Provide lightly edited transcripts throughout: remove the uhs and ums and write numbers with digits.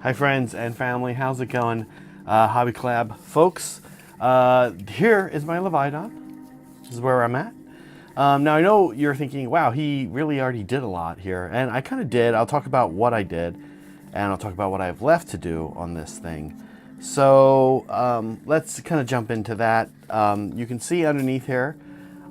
Hi friends and family, how's it going? Hobby Collab folks, here is my Leviadon. This is where I'm at. Now I know you're thinking, wow, he really already did a lot here, and I kind of did. I'll talk about what I did, and I'll talk about what I have left to do on this thing. So let's kind of jump into that. You can see underneath here,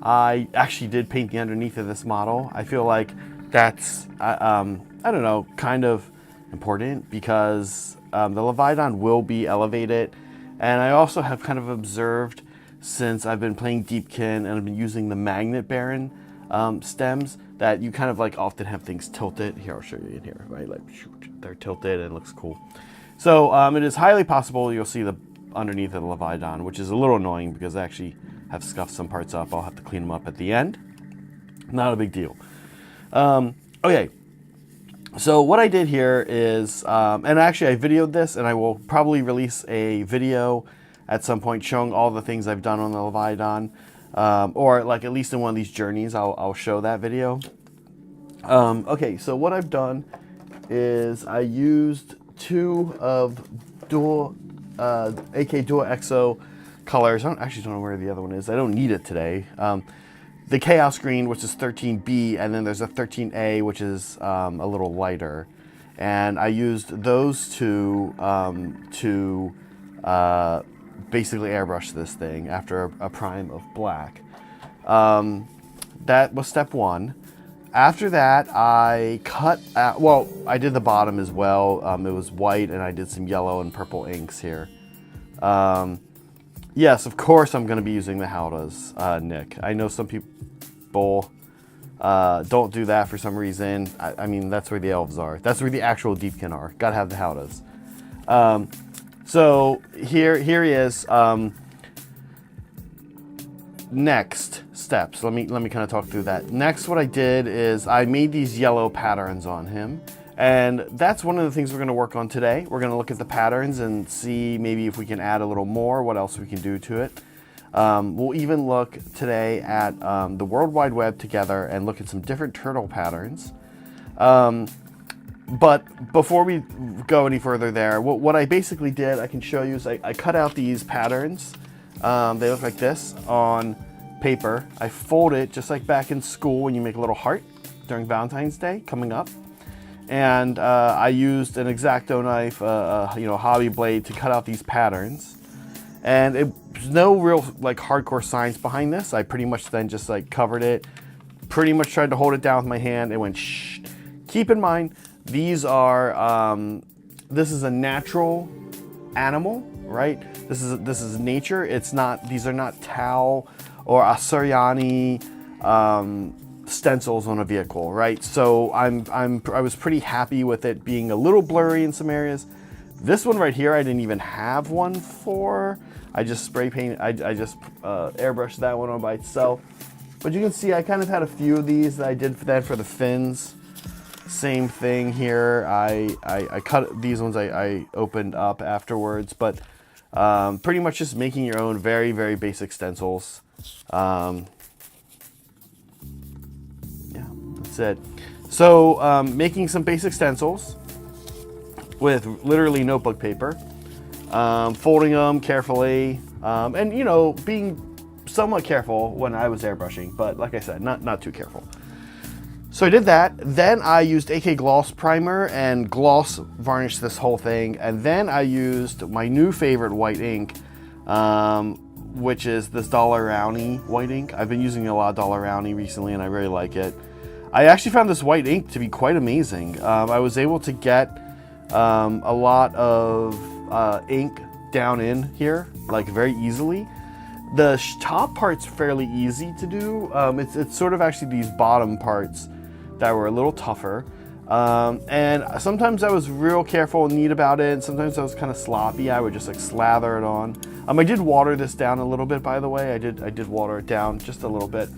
I actually did paint the underneath of this model. I feel like that's, I don't know, kind of important because the Leviadon will be elevated, and I also have kind of observed since I've been playing Deepkin and I've been using the magnet Baron stems that you kind of like often have things tilted. Here, I'll show you in here, right? Like shoot, they're tilted and it looks cool. So it is highly possible you'll see the underneath of the Leviadon, which is a little annoying because I actually have scuffed some parts up. I'll have to clean them up at the end. Not a big deal. Okay. So what I did here is, and actually I videoed this, and I will probably release a video at some point showing all the things I've done on the Leviadon, or like at least in one of these journeys, I'll show that video. Okay, so what I've done is I used two of dual, AK Dual Exo colors. I actually don't know where the other one is. I don't need it today. The Chaos Green, which is 13B, and then there's a 13A, which is a little lighter. And I used those two to basically airbrush this thing after a prime of black. That was step one. After that, I cut out, well, I did the bottom as well. It was white, and I did some yellow and purple inks here. Yes, of course I'm going to be using the Howdas, Nick. I know some people don't do that for some reason. I mean, that's where the elves are. That's where the actual Deepkin are. Gotta have the Howdas. So here he is. Next steps. Let me kind of talk through that. Next, what I did is I made these yellow patterns on him. And that's one of the things we're going to work on today. We're going to look at the patterns and see maybe if we can add a little more, what else we can do to it. We'll even look today at the World Wide Web together and look at some different turtle patterns. But before we go any further there, what I basically did, I can show you, is I cut out these patterns. They look like this on paper. I fold it just like back in school when you make a little heart during Valentine's Day coming up. And I used an X-Acto knife, hobby blade to cut out these patterns. And there's no real like hardcore science behind this. I pretty much then just like covered it, pretty much tried to hold it down with my hand and went shh. Keep in mind, these are, this is a natural animal, right? This is nature. It's not, these are not Tau or Asuryani, stencils on a vehicle, right? So I was pretty happy with it being a little blurry in some areas. This one right here, I didn't even have one for. I just spray painted, I just airbrushed that one on by itself. But you can see I kind of had a few of these that I did for that for the fins. Same thing here. I cut these ones, I opened up afterwards, but pretty much just making your own very, very basic stencils. That's it. So making some basic stencils with literally notebook paper, folding them carefully, and you know, being somewhat careful when I was airbrushing, but like I said, not too careful. So I did that. Then I used AK Gloss Primer and gloss varnished this whole thing, and then I used my new favorite white ink, which is this Dollar Rowney white ink. I've been using a lot of Dollar Rowney recently, and I really like it. I actually found this white ink to be quite amazing. I was able to get a lot of ink down in here, like very easily. The top part's fairly easy to do. It's sort of actually these bottom parts that were a little tougher. And sometimes I was real careful and neat about it, and sometimes I was kind of sloppy. I would just like slather it on. I did water this down a little bit, by the way. I did water it down just a little bit.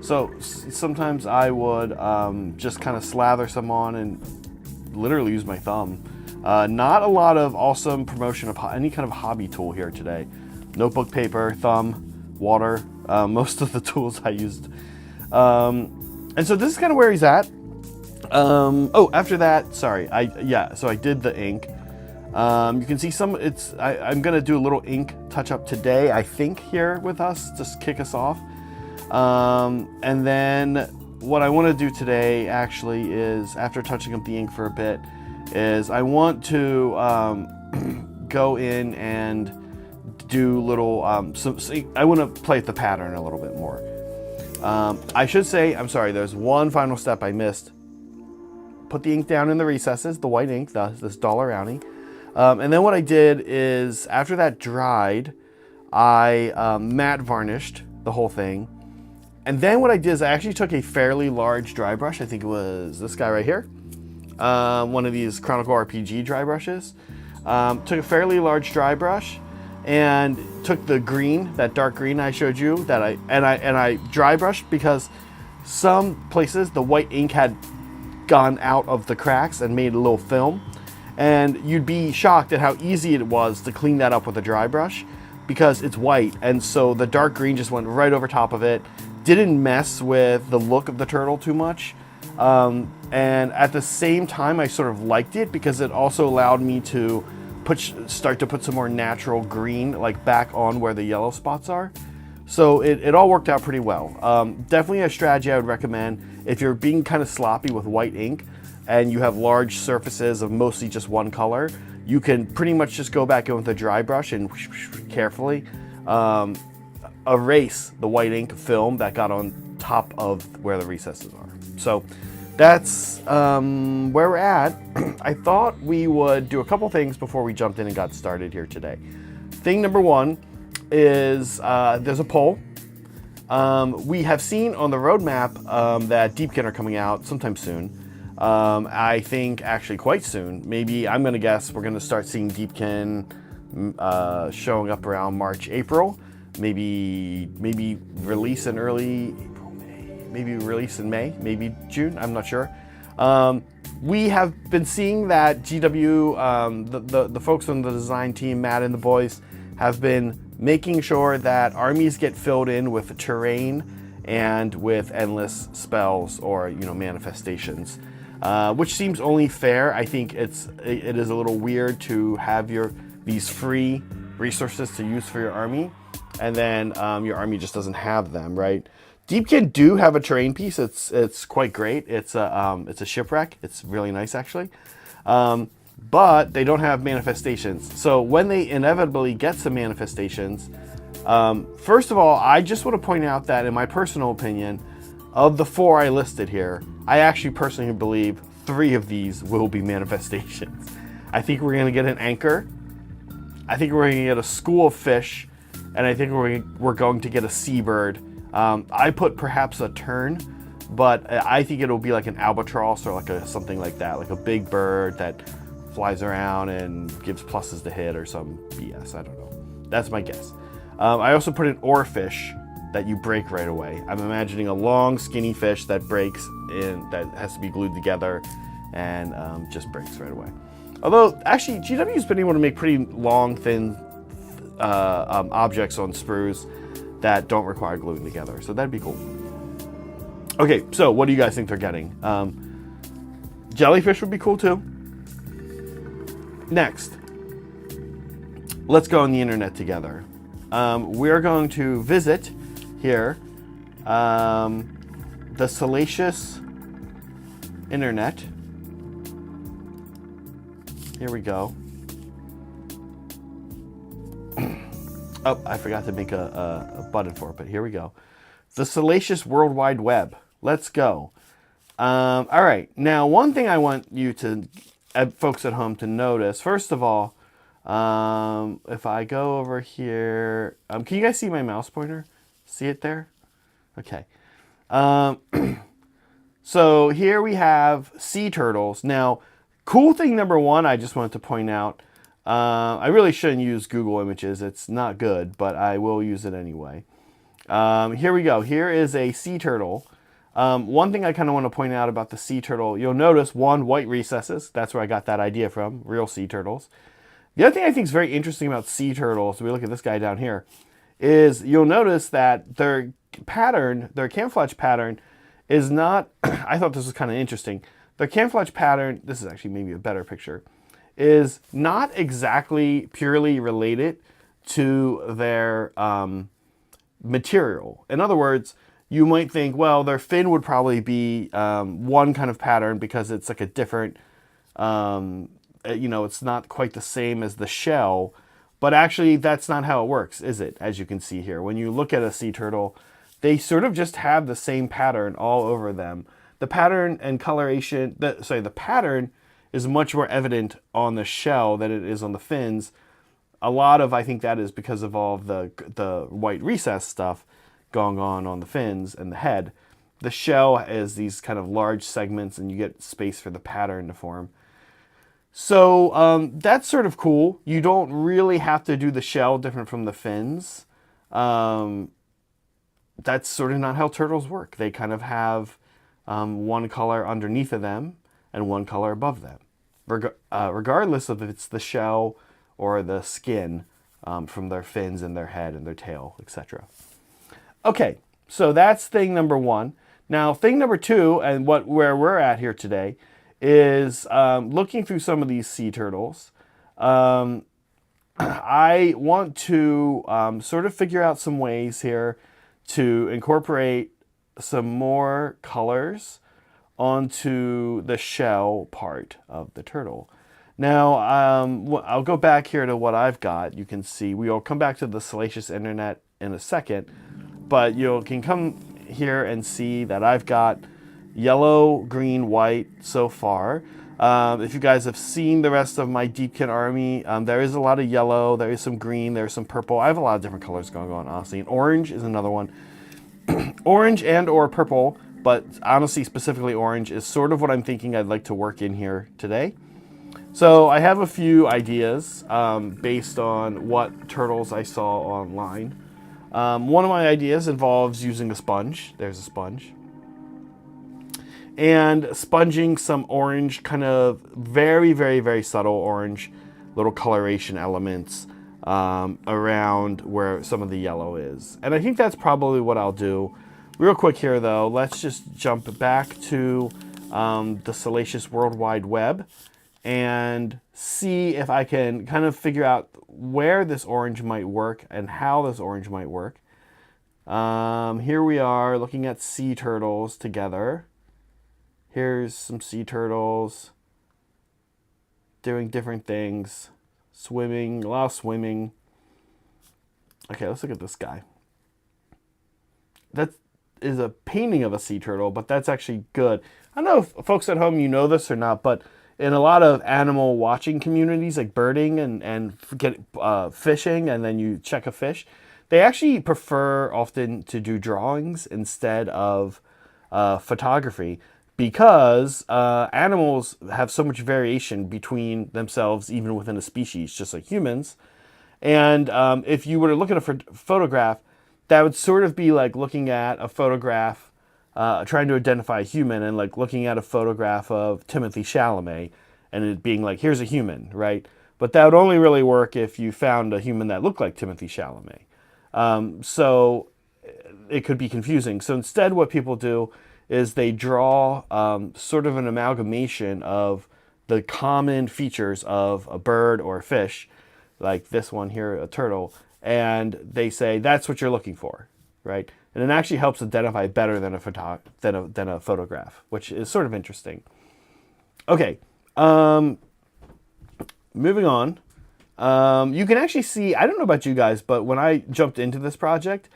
So sometimes I would just kind of slather some on and literally use my thumb. Not a lot of awesome promotion of any kind of hobby tool here today. Notebook paper, thumb, water, most of the tools I used. And so this is kind of where he's at. Oh, after that, sorry, so I did the ink. You can see I'm gonna do a little ink touch up today, I think, here with us, just kick us off. And then what I want to do today actually is, after touching up the ink for a bit, is I want to go in and do little, I want to play with the pattern a little bit more. I should say, I'm sorry, there's one final step I missed. Put the ink down in the recesses, the white ink, this dollar rounding. And then what I did is, after that dried, I matte varnished the whole thing. And then what I did is I actually took a fairly large dry brush. I think it was this guy right here. One of these Chronicle RPG dry brushes. Took a fairly large dry brush and took the green, that dark green I showed you, that I dry brushed, because some places the white ink had gone out of the cracks and made a little film. And you'd be shocked at how easy it was to clean that up with a dry brush, because it's white, and so the dark green just went right over top of it. Didn't mess with the look of the turtle too much. And at the same time, I sort of liked it because it also allowed me to start to put some more natural green, like back on where the yellow spots are. So it all worked out pretty well. Definitely a strategy I would recommend if you're being kind of sloppy with white ink and you have large surfaces of mostly just one color. You can pretty much just go back in with a dry brush and carefully erase the white ink film that got on top of where the recesses are. So that's where we're at. I thought we would do a couple things before we jumped in and got started here today. Thing number one is there's a poll. We have seen on the roadmap that Deepkin are coming out sometime soon. I think actually quite soon. Maybe, I'm gonna guess we're gonna start seeing Deepkin showing up around March, April. Maybe release in early April, May. Maybe release in May, maybe June, I'm not sure. We have been seeing that GW, the folks on the design team, Matt and the boys, have been making sure that armies get filled in with terrain and with endless spells or, manifestations. Which seems only fair. I think it is a little weird to have these free resources to use for your army, and then your army just doesn't have them, right? Deepkin do have a terrain piece. It's quite great. It's a shipwreck. It's really nice, actually. But they don't have manifestations. So when they inevitably get some manifestations, first of all, I just want to point out that, in my personal opinion, of the 4 I listed here, I actually personally believe 3 of these will be manifestations. I think we're going to get an anchor. I think we're going to get a school of fish, and I think we're going to get a seabird. I put perhaps a tern, but I think it'll be like an albatross or something like that, like a big bird that flies around and gives pluses to hit or some BS. I don't know. That's my guess. I also put an oarfish that you break right away. I'm imagining a long, skinny fish that breaks in, that has to be glued together and just breaks right away. Although, actually, GW's been able to make pretty long, thin objects on sprues that don't require gluing together, so that'd be cool. Okay, so what do you guys think they're getting? Jellyfish would be cool too. Next, let's go on the internet together. We're going to visit here the salacious internet. Here we go. Oh, I forgot to make a button for it, but here we go. The salacious World Wide Web. Let's go. All right. Now, one thing I want you to, folks at home, to notice, first of all, if I go over here, can you guys see my mouse pointer? See it there? Okay. So here we have sea turtles. Now, cool thing number one, I just wanted to point out, I really shouldn't use Google Images. It's not good, but I will use it anyway. Here we go. Here is a sea turtle. One thing I kind of want to point out about the sea turtle, you'll notice white recesses. That's where I got that idea from, real sea turtles. The other thing I think is very interesting about sea turtles, we look at this guy down here, is you'll notice that their pattern, their camouflage pattern, is not, I thought this was kind of interesting. the camouflage pattern, this is actually maybe a better picture, is not exactly purely related to their material. In other words, you might think, well, their fin would probably be one kind of pattern because it's like a different, it's not quite the same as the shell. But actually, that's not how it works, is it? As you can see here, when you look at a sea turtle, they sort of just have the same pattern all over them. The pattern and coloration, the pattern is much more evident on the shell than it is on the fins. A lot of, I think that is because of all of the white recess stuff going on the fins and the head. The shell is these kind of large segments and you get space for the pattern to form. So that's sort of cool. You don't really have to do the shell different from the fins. That's sort of not how turtles work. They kind of have one color underneath of them and one color above them, regardless of if it's the shell or the skin from their fins and their head and their tail, etc. Okay, so that's thing number one. Now, thing number two, and where we're at here today, is looking through some of these sea turtles. I want to sort of figure out some ways here to incorporate some more colors onto the shell part of the turtle. Now, I'll go back here to what I've got. You can see, we'll come back to the salacious internet in a second, but you can come here and see that I've got yellow, green, white so far. If you guys have seen the rest of my Deepkin army, there is a lot of yellow, there is some green, there's some purple. I have a lot of different colors going on, honestly. And orange is another one. Orange and or purple, but honestly, specifically orange, is sort of what I'm thinking I'd like to work in here today. So I have a few ideas based on what turtles I saw online. One of my ideas involves using a sponge. There's a sponge. And sponging some orange, kind of very, very, very subtle orange, little coloration elements around where some of the yellow is. And I think that's probably what I'll do. Real quick here, though, let's just jump back to the Salacious World Wide Web and see if I can kind of figure out where this orange might work and how this orange might work. Here we are looking at sea turtles together. Here's some sea turtles doing different things. Swimming, a lot of swimming. Okay, let's look at this guy. That is a painting of a sea turtle, but that's actually good. I don't know if folks at home, you know this or not, but in a lot of animal watching communities, like birding and fishing, and then you check a fish, they actually prefer often to do drawings instead of photography, because animals have so much variation between themselves, even within a species, just like humans. And if you were to look at a photograph, that would sort of be like looking at a photograph, trying to identify a human, and like looking at a photograph of Timothy Chalamet, and it being like, here's a human, right? But that would only really work if you found a human that looked like Timothy Chalamet. So it could be confusing. So instead, what people do is they draw sort of an amalgamation of the common features of a bird or a fish, like this one here, a turtle, and they say that's what you're looking for, right? And it actually helps identify better than a photograph, which is sort of interesting. Okay, moving on. You can actually see, I don't know about you guys, but when I jumped into this project,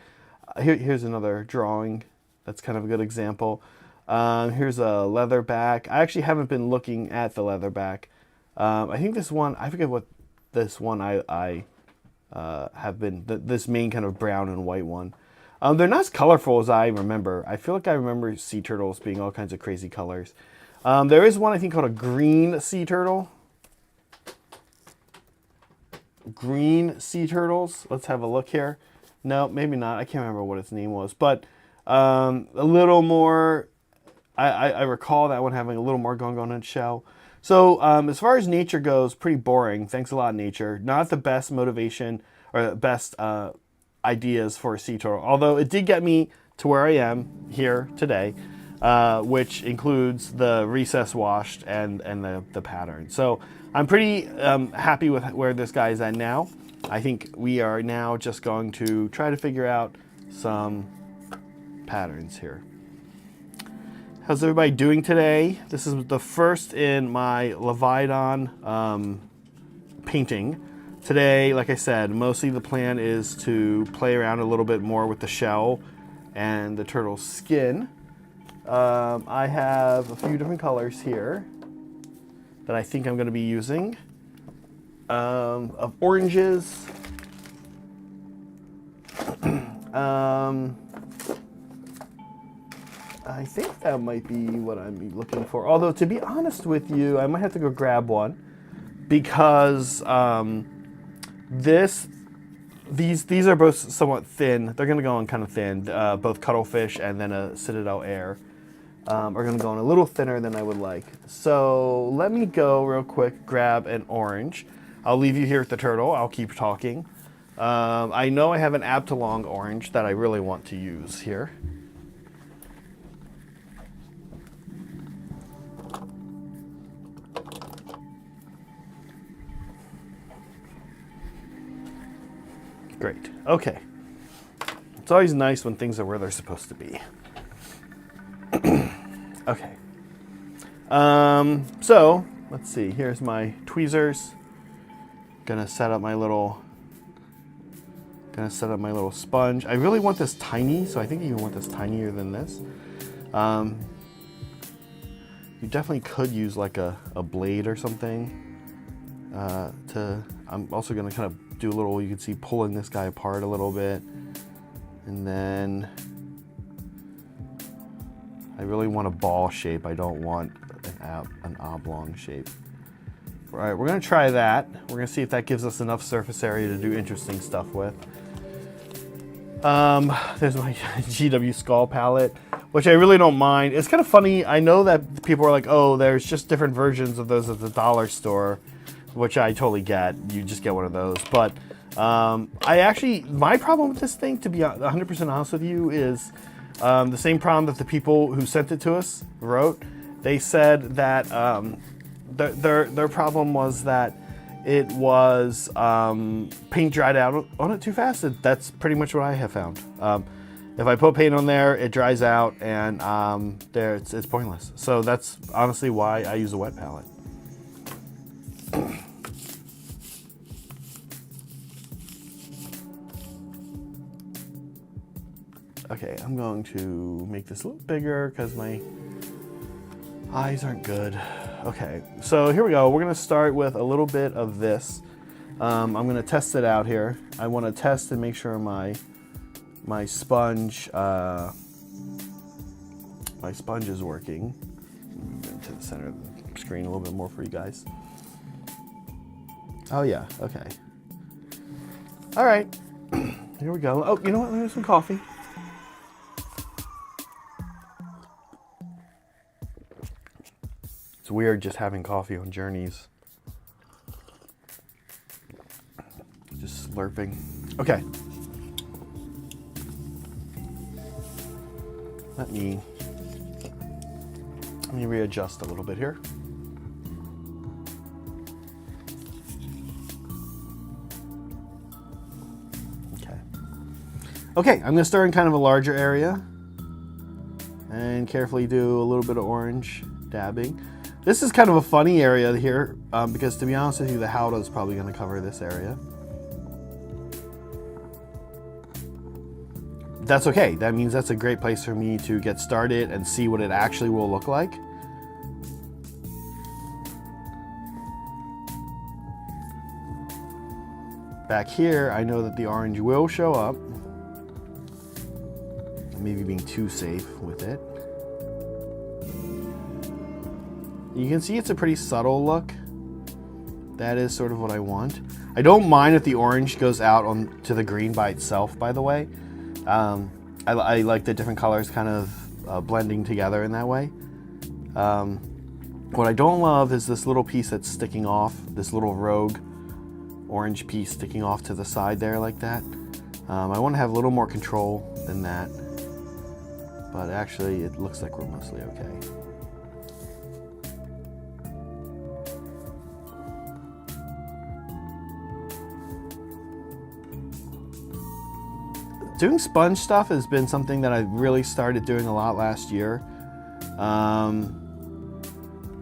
here's another drawing. That's kind of a good example. Here's a leatherback. I actually haven't been looking at the leatherback. I think this one, I forget what this one I have been, this main kind of brown and white one. They're not as colorful as I remember. I feel like I remember sea turtles being all kinds of crazy colors. There is one I think called a green sea turtle. Green sea turtles. Let's have a look here. No, maybe not. I can't remember what its name was, but a little more, I recall that one having a little more going on in its shell. So as far as nature goes, pretty boring. Thanks a lot, nature. Not the best motivation or the best ideas for a sea turtle, although it did get me to where I am here today. which includes the recess washed and the pattern. So I'm pretty happy with where this guy is at now. I think we are now just going to try to figure out some patterns here. How's everybody doing today? This is the first in my Leviadon painting. Today, like I said, mostly the plan is to play around a little bit more with the shell and the turtle's skin. I have a few different colors here that I think I'm going to be using. Of oranges. I think that might be what I'm looking for. Although, to be honest with you, I might have to go grab one because these are both somewhat thin. They're going to go on kind of thin. Both cuttlefish and then a Citadel Air are going to go on a little thinner than I would like. So let me go real quick, grab an orange. I'll leave you here with the turtle. I'll keep talking. I know I have an Abtalong orange that I really want to use here. Great. Okay. It's always nice when things are where they're supposed to be. Okay. So let's see. Here's my tweezers. Gonna set up my little sponge. I really want this tiny, so I think you want this tinier than this. You definitely could use like a blade or something. I'm also gonna kind of do a little, you can see, pulling this guy apart a little bit. And then I really want a ball shape. I don't want an oblong shape. All right, we're gonna try that. We're gonna see if that gives us enough surface area to do interesting stuff with. There's my GW Skull palette, which I really don't mind. It's kind of funny. I know that people are like, oh, there's just different versions of those at the dollar store, which I totally get. You just get one of those. But my problem with this thing, to be 100% honest with you, is the same problem that the people who sent it to us wrote. They said that their problem was that it was paint dried out on it too fast. That's pretty much what I have found. If I put paint on there, it dries out, and it's pointless. So that's honestly why I use a wet palette. Okay, I'm going to make this a little bigger because my eyes aren't good. Okay, so here we go. We're going to start with a little bit of this. I'm going to test it out here. I want to test and make sure my sponge is working. Move into the center of the screen a little bit more for you guys. Oh yeah, okay. All right, here we go. Oh, you know what? Let me have some coffee. It's weird just having coffee on journeys. Just slurping. Okay. Let me readjust a little bit here. Okay, I'm gonna start in kind of a larger area and carefully do a little bit of orange dabbing. This is kind of a funny area here because, to be honest with you, the Howdah is probably gonna cover this area. That's okay. That means that's a great place for me to get started and see what it actually will look like. Back here, I know that the orange will show up. Maybe being too safe with it. You can see it's a pretty subtle look. That is sort of what I want. I don't mind if the orange goes out onto the green by itself, by the way. I like the different colors kind of blending together in that way. What I don't love is this little piece that's sticking off, this little rogue orange piece sticking off to the side there like that. I want to have a little more control than that. but actually it looks like we're mostly okay. Doing sponge stuff has been something that I really started doing a lot last year.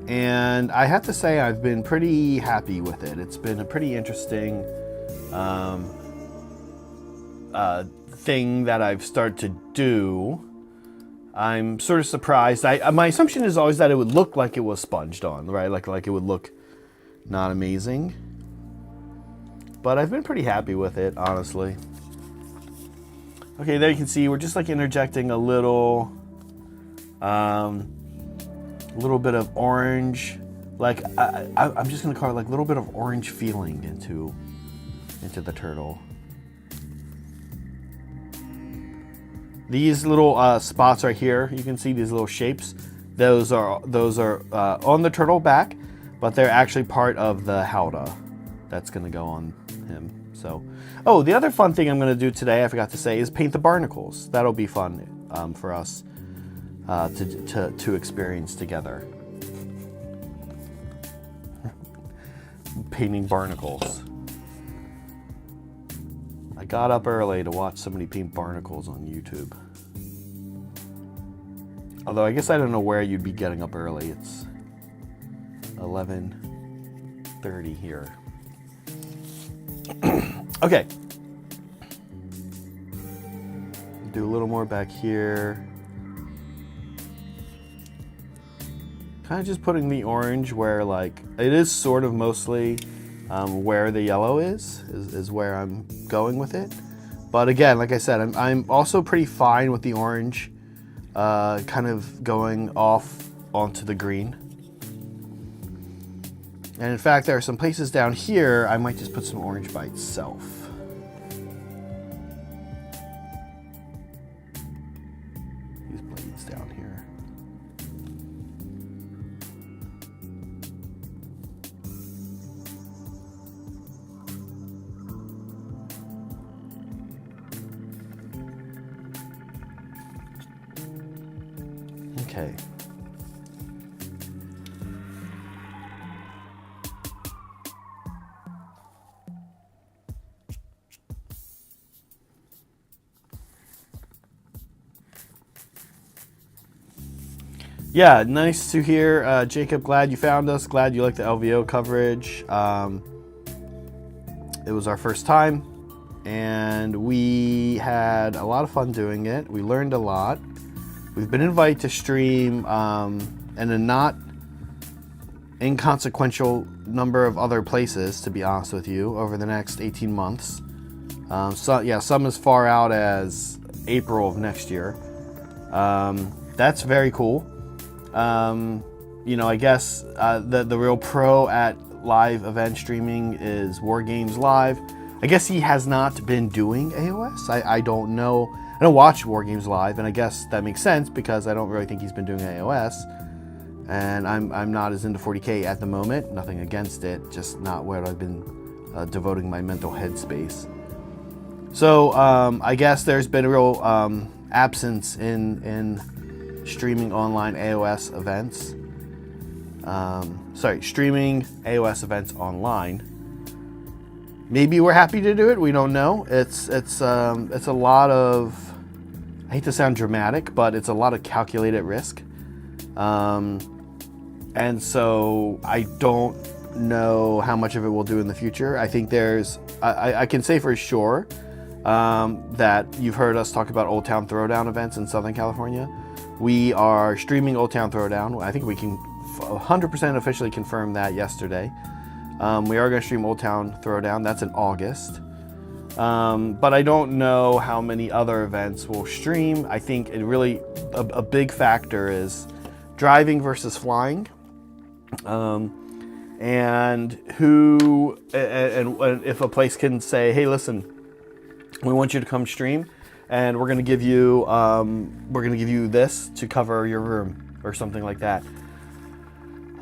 And I have to say I've been pretty happy with it. It's been a pretty interesting thing that I've started to do. I'm sort of surprised. My assumption is always that it would look like it was sponged on, right? Like it would look not amazing. But I've been pretty happy with it, honestly. Okay, there you can see we're just like interjecting a little bit of orange, like I'm just gonna call it like a little bit of orange feeling into the turtle. These little spots right here, you can see these little shapes. Those are on the turtle back, but they're actually part of the howdah that's gonna go on him. So, oh, the other fun thing I'm going to do today, I forgot to say, is paint the barnacles. That'll be fun for us to experience together. Painting barnacles. I got up early to watch somebody paint barnacles on YouTube. Although I guess I don't know where you'd be getting up early. It's 11:30 here. Okay. Do a little more back here. Kind of just putting the orange where, like, it is sort of mostly where the yellow is where I'm going with it. But again, like I said, I'm also pretty fine with the orange kind of going off onto the green. And in fact, there are some places down here I might just put some orange by itself. These blades down here. Okay. Yeah, nice to hear, Jacob. Glad you found us. Glad you liked the LVO coverage. It was our first time, and we had a lot of fun doing it. We learned a lot. We've been invited to stream in a not inconsequential number of other places, to be honest with you, over the next 18 months. Some as far out as April of next year. That's very cool. I guess the real pro at live event streaming is War Games Live. I guess he has not been doing AOS. I don't know. I don't watch War Games Live, and I guess that makes sense because I don't really think he's been doing AOS. And I'm not as into 40K at the moment. Nothing against it, just not where I've been devoting my mental headspace. So I guess there's been a real absence in streaming online AOS events. Streaming AOS events online. Maybe we're happy to do it. We don't know. It's a lot of, I hate to sound dramatic, but it's a lot of calculated risk. And so I don't know how much of it we'll do in the future. I think I can say for sure that you've heard us talk about Old Town Throwdown events in Southern California. We are streaming Old Town Throwdown. I think we can 100% officially confirm that yesterday. We are going to stream Old Town Throwdown. That's in August. But I don't know how many other events we'll stream. I think it really, a big factor is driving versus flying. And if a place can say, hey, listen, we want you to come stream, and we're going to give you this to cover your room or something like that.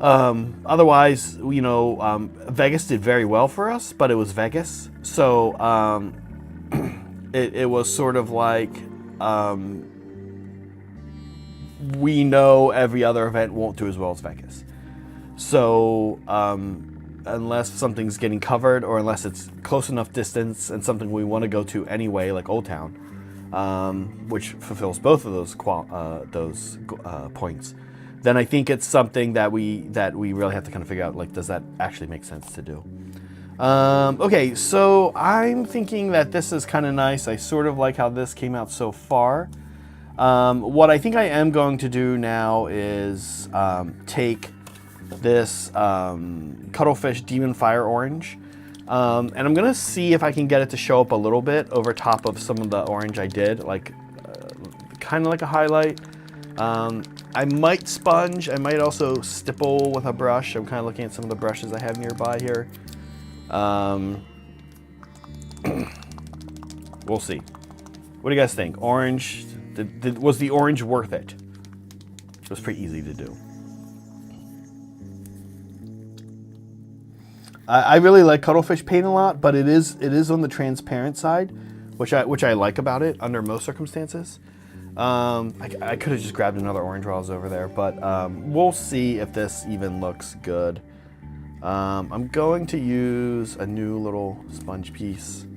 Otherwise, Vegas did very well for us, but it was Vegas. So, it was sort of like, we know every other event won't do as well as Vegas. So unless something's getting covered, or unless it's close enough distance and something we want to go to anyway, like Old Town, which fulfills both of those points, then I think it's something that we really have to kind of figure out, like, does that actually make sense to do? Okay, so I'm thinking that this is kind of nice. I sort of like how this came out so far. What I think I am going to do now is take this Cuttlefish Demon Fire Orange, and I'm gonna see if I can get it to show up a little bit over top of some of the orange I did, like kind of like a highlight. I might sponge. I might also stipple with a brush. I'm kind of looking at some of the brushes I have nearby here. We'll see. What do you guys think? Orange, was the orange worth it? It was pretty easy to do. I really like Cuttlefish paint a lot, but it is on the transparent side, which I like about it under most circumstances. I could have just grabbed another orange while I was over there, but we'll see if this even looks good. I'm going to use a new little sponge piece.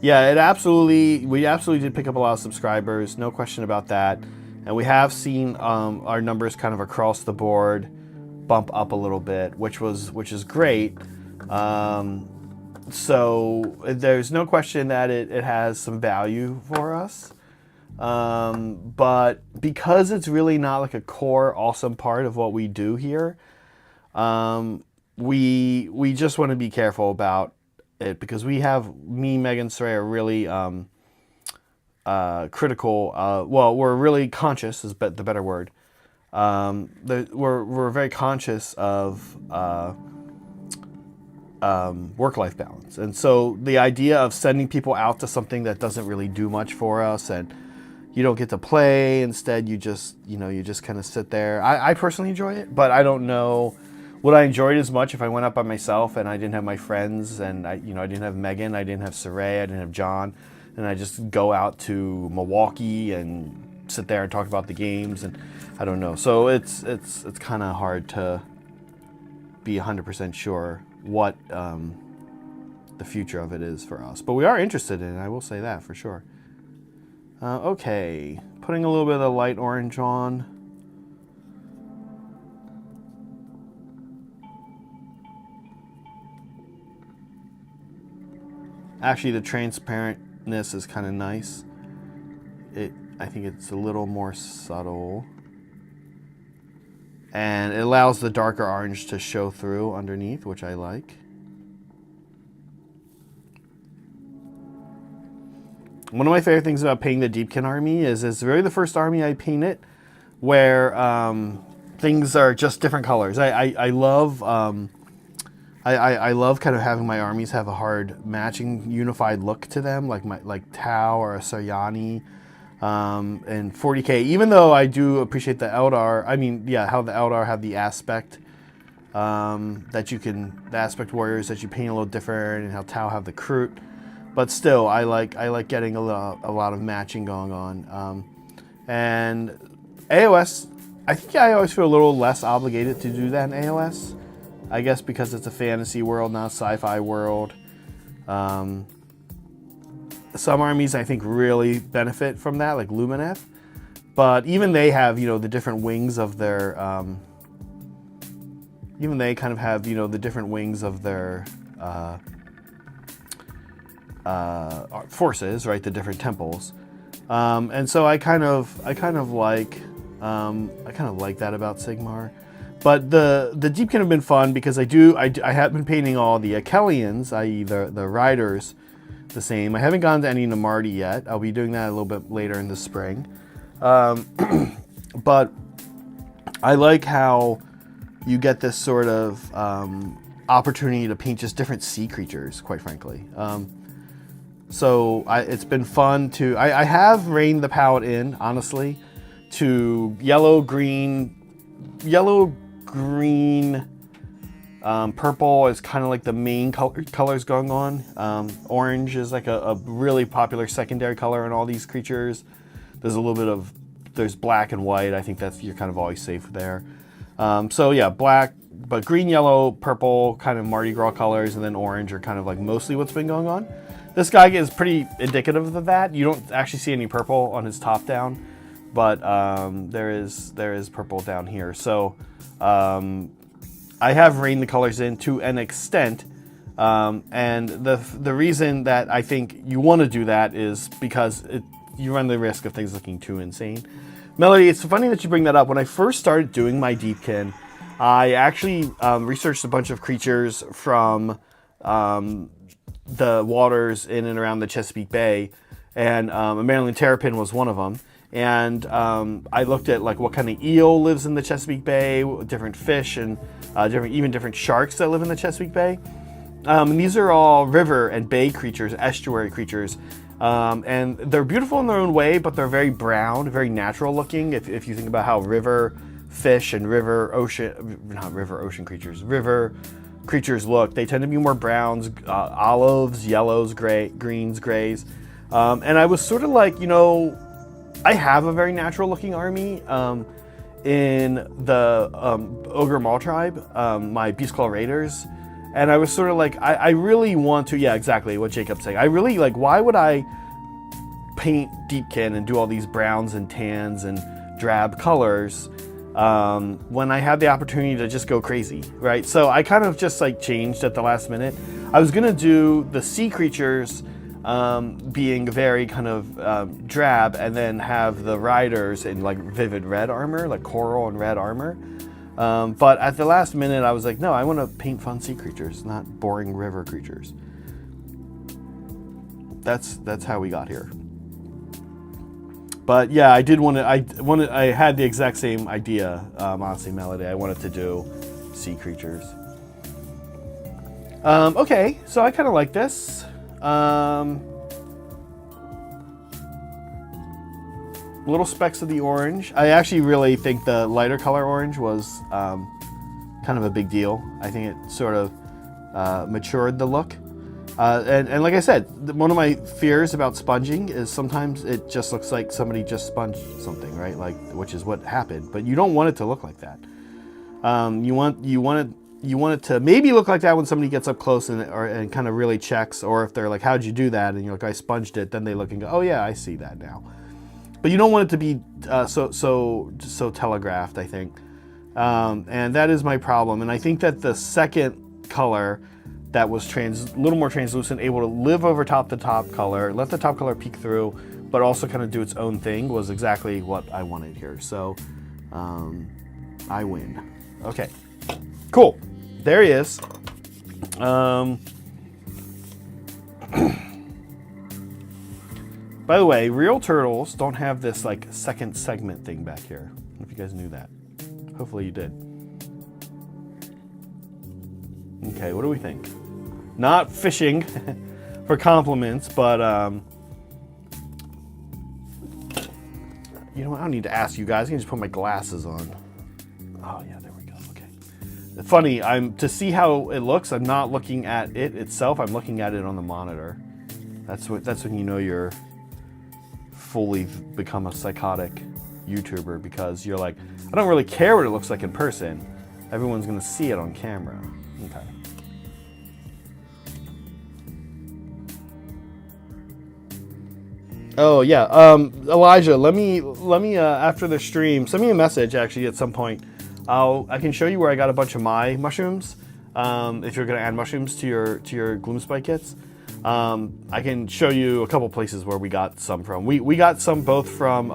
Yeah, we absolutely did pick up a lot of subscribers, no question about that. And we have seen our numbers kind of across the board bump up a little bit, which is great. So there's no question that it has some value for us. But because it's really not like a core awesome part of what we do here, we just want to be careful about it, because me, Megan, Saray are really critical. Well, we're really conscious is the better word. We're very conscious of work-life balance, and so the idea of sending people out to something that doesn't really do much for us, and you don't get to play, instead you just kind of sit there. I personally enjoy it, but I don't know, would I enjoy it as much if I went up by myself and I didn't have my friends, and I didn't have Megan, I didn't have Saray, I didn't have John, and I just go out to Milwaukee and sit there and talk about the games, and I don't know. So it's kind of hard to be 100% sure what the future of it is for us, but we are interested in it, I will say that for sure. Okay, putting a little bit of the light orange on. Actually, the transparentness is kind of nice. I think it's a little more subtle. And it allows the darker orange to show through underneath, which I like. One of my favorite things about painting the Deepkin army is it's really the first army I painted where things are just different colors. I love I love kind of having my armies have a hard matching unified look to them, like Tau or a Saryani, and 40k. Even though I do appreciate the Eldar, how the Eldar have the aspect the aspect warriors that you paint a little different, and how Tau have the Kroot. But still, I like getting a lot of matching going on. And AOS, I think I always feel a little less obligated to do that in AOS. I guess because it's a fantasy world, not a sci-fi world. Some armies I think really benefit from that, like Lumineth. But even they have, the different wings of their... even they kind of have, the different wings of their... forces, right? The different temples, and so I kind of like that about Sigmar. But the Deepkin have been fun because I have been painting all the Akelians, i.e. the riders, the same. I haven't gone to any Namarti yet. I'll be doing that a little bit later in the spring. But I like how you get this sort of opportunity to paint just different sea creatures, quite frankly. So it's been fun to... I have reined the palette in, honestly, to yellow, green, Purple is kind of like the main colors going on. Orange is like a really popular secondary color in all these creatures. There's a little bit of, there's black and white. I think that's, you're kind of always safe there. So yeah, black, but green, yellow, purple, kind of Mardi Gras colors, and then orange are kind of like mostly what's been going on. This guy is pretty indicative of that. You don't actually see any purple on his top down, but there is purple down here. So I have reined the colors in to an extent, and the reason that I think you want to do that is because you run the risk of things looking too insane. Melody, it's funny that you bring that up. When I first started doing my Deepkin, I actually researched a bunch of creatures from the waters in and around the Chesapeake Bay, and a Maryland terrapin was one of them. And I looked at like what kind of eel lives in the Chesapeake Bay, different fish, and even different sharks that live in the Chesapeake Bay. And these are all river and bay creatures, estuary creatures. And they're beautiful in their own way, but they're very brown, very natural looking. If you think about how river fish and river creatures look, they tend to be more browns, olives, yellows, greens, grays. And I was sort of like, I have a very natural looking army in the Ogre Maul tribe, my Beastclaw Raiders. And I was sort of like, I really want to, yeah, exactly what Jacob's saying. I really like, why would I paint Deepkin and do all these browns and tans and drab colors when I had the opportunity to just go crazy, right? So I kind of just like changed at the last minute. I was gonna do the sea creatures being very kind of drab, and then have the riders in like vivid red armor, like coral and red armor. But at the last minute, I was like, no, I want to paint fun sea creatures, not boring river creatures. That's how we got here. But yeah, I did want to. I had the exact same idea, honestly, Melody. I wanted to do sea creatures. Okay, so I kind of like this. Little specks of the orange. I actually really think the lighter color orange was kind of a big deal. I think it sort of matured the look. And like I said, one of my fears about sponging is sometimes it just looks like somebody just sponged something, right? Like, which is what happened. But you don't want it to look like that. You want it to maybe look like that when somebody gets up close and kind of really checks, or if they're like, how'd you do that? And you're like, I sponged it. Then they look and go, oh yeah, I see that now. But you don't want it to be so telegraphed, I think. And that is my problem. And I think that the second color that was a little more translucent, able to live over top the top color, let the top color peek through, but also kind of do its own thing, was exactly what I wanted here. So I win. Okay, cool. There he is. By the way, real turtles don't have this like second segment thing back here. I don't know if you guys knew that. Hopefully you did. Okay, what do we think? Not fishing for compliments, but you know what? I don't need to ask you guys. I can just put my glasses on. Oh yeah, there we go. Okay. Funny, to see how it looks, I'm not looking at it itself. I'm looking at it on the monitor. That's when you know you're fully become a psychotic YouTuber, because you're like, I don't really care what it looks like in person. Everyone's gonna see it on camera. Okay. Oh yeah, Elijah, let me after the stream, send me a message actually at some point. I can show you where I got a bunch of my mushrooms. If you're gonna add mushrooms to your Gloomspike kits. I can show you a couple places where we got some from. We got some both from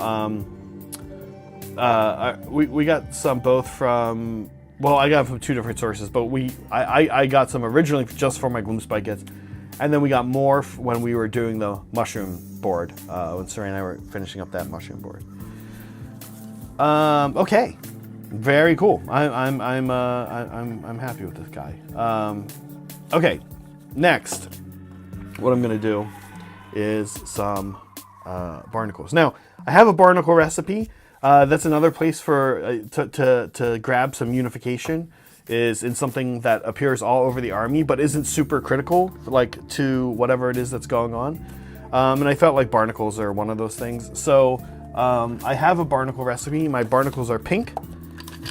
we got some both from, well, I got from two different sources, but I got some originally just for my Gloomspike kits, and then we got more when we were doing the mushroom board, when Saray and I were finishing up that mushroom board. Okay, very cool. I'm happy with this guy. Okay, next. What I'm going to do is some barnacles. Now, I have a barnacle recipe. That's another place for to grab some unification. is in something that appears all over the army, but isn't super critical, like to whatever it is that's going on. And I felt like barnacles are one of those things. So I have a barnacle recipe. My barnacles are pink,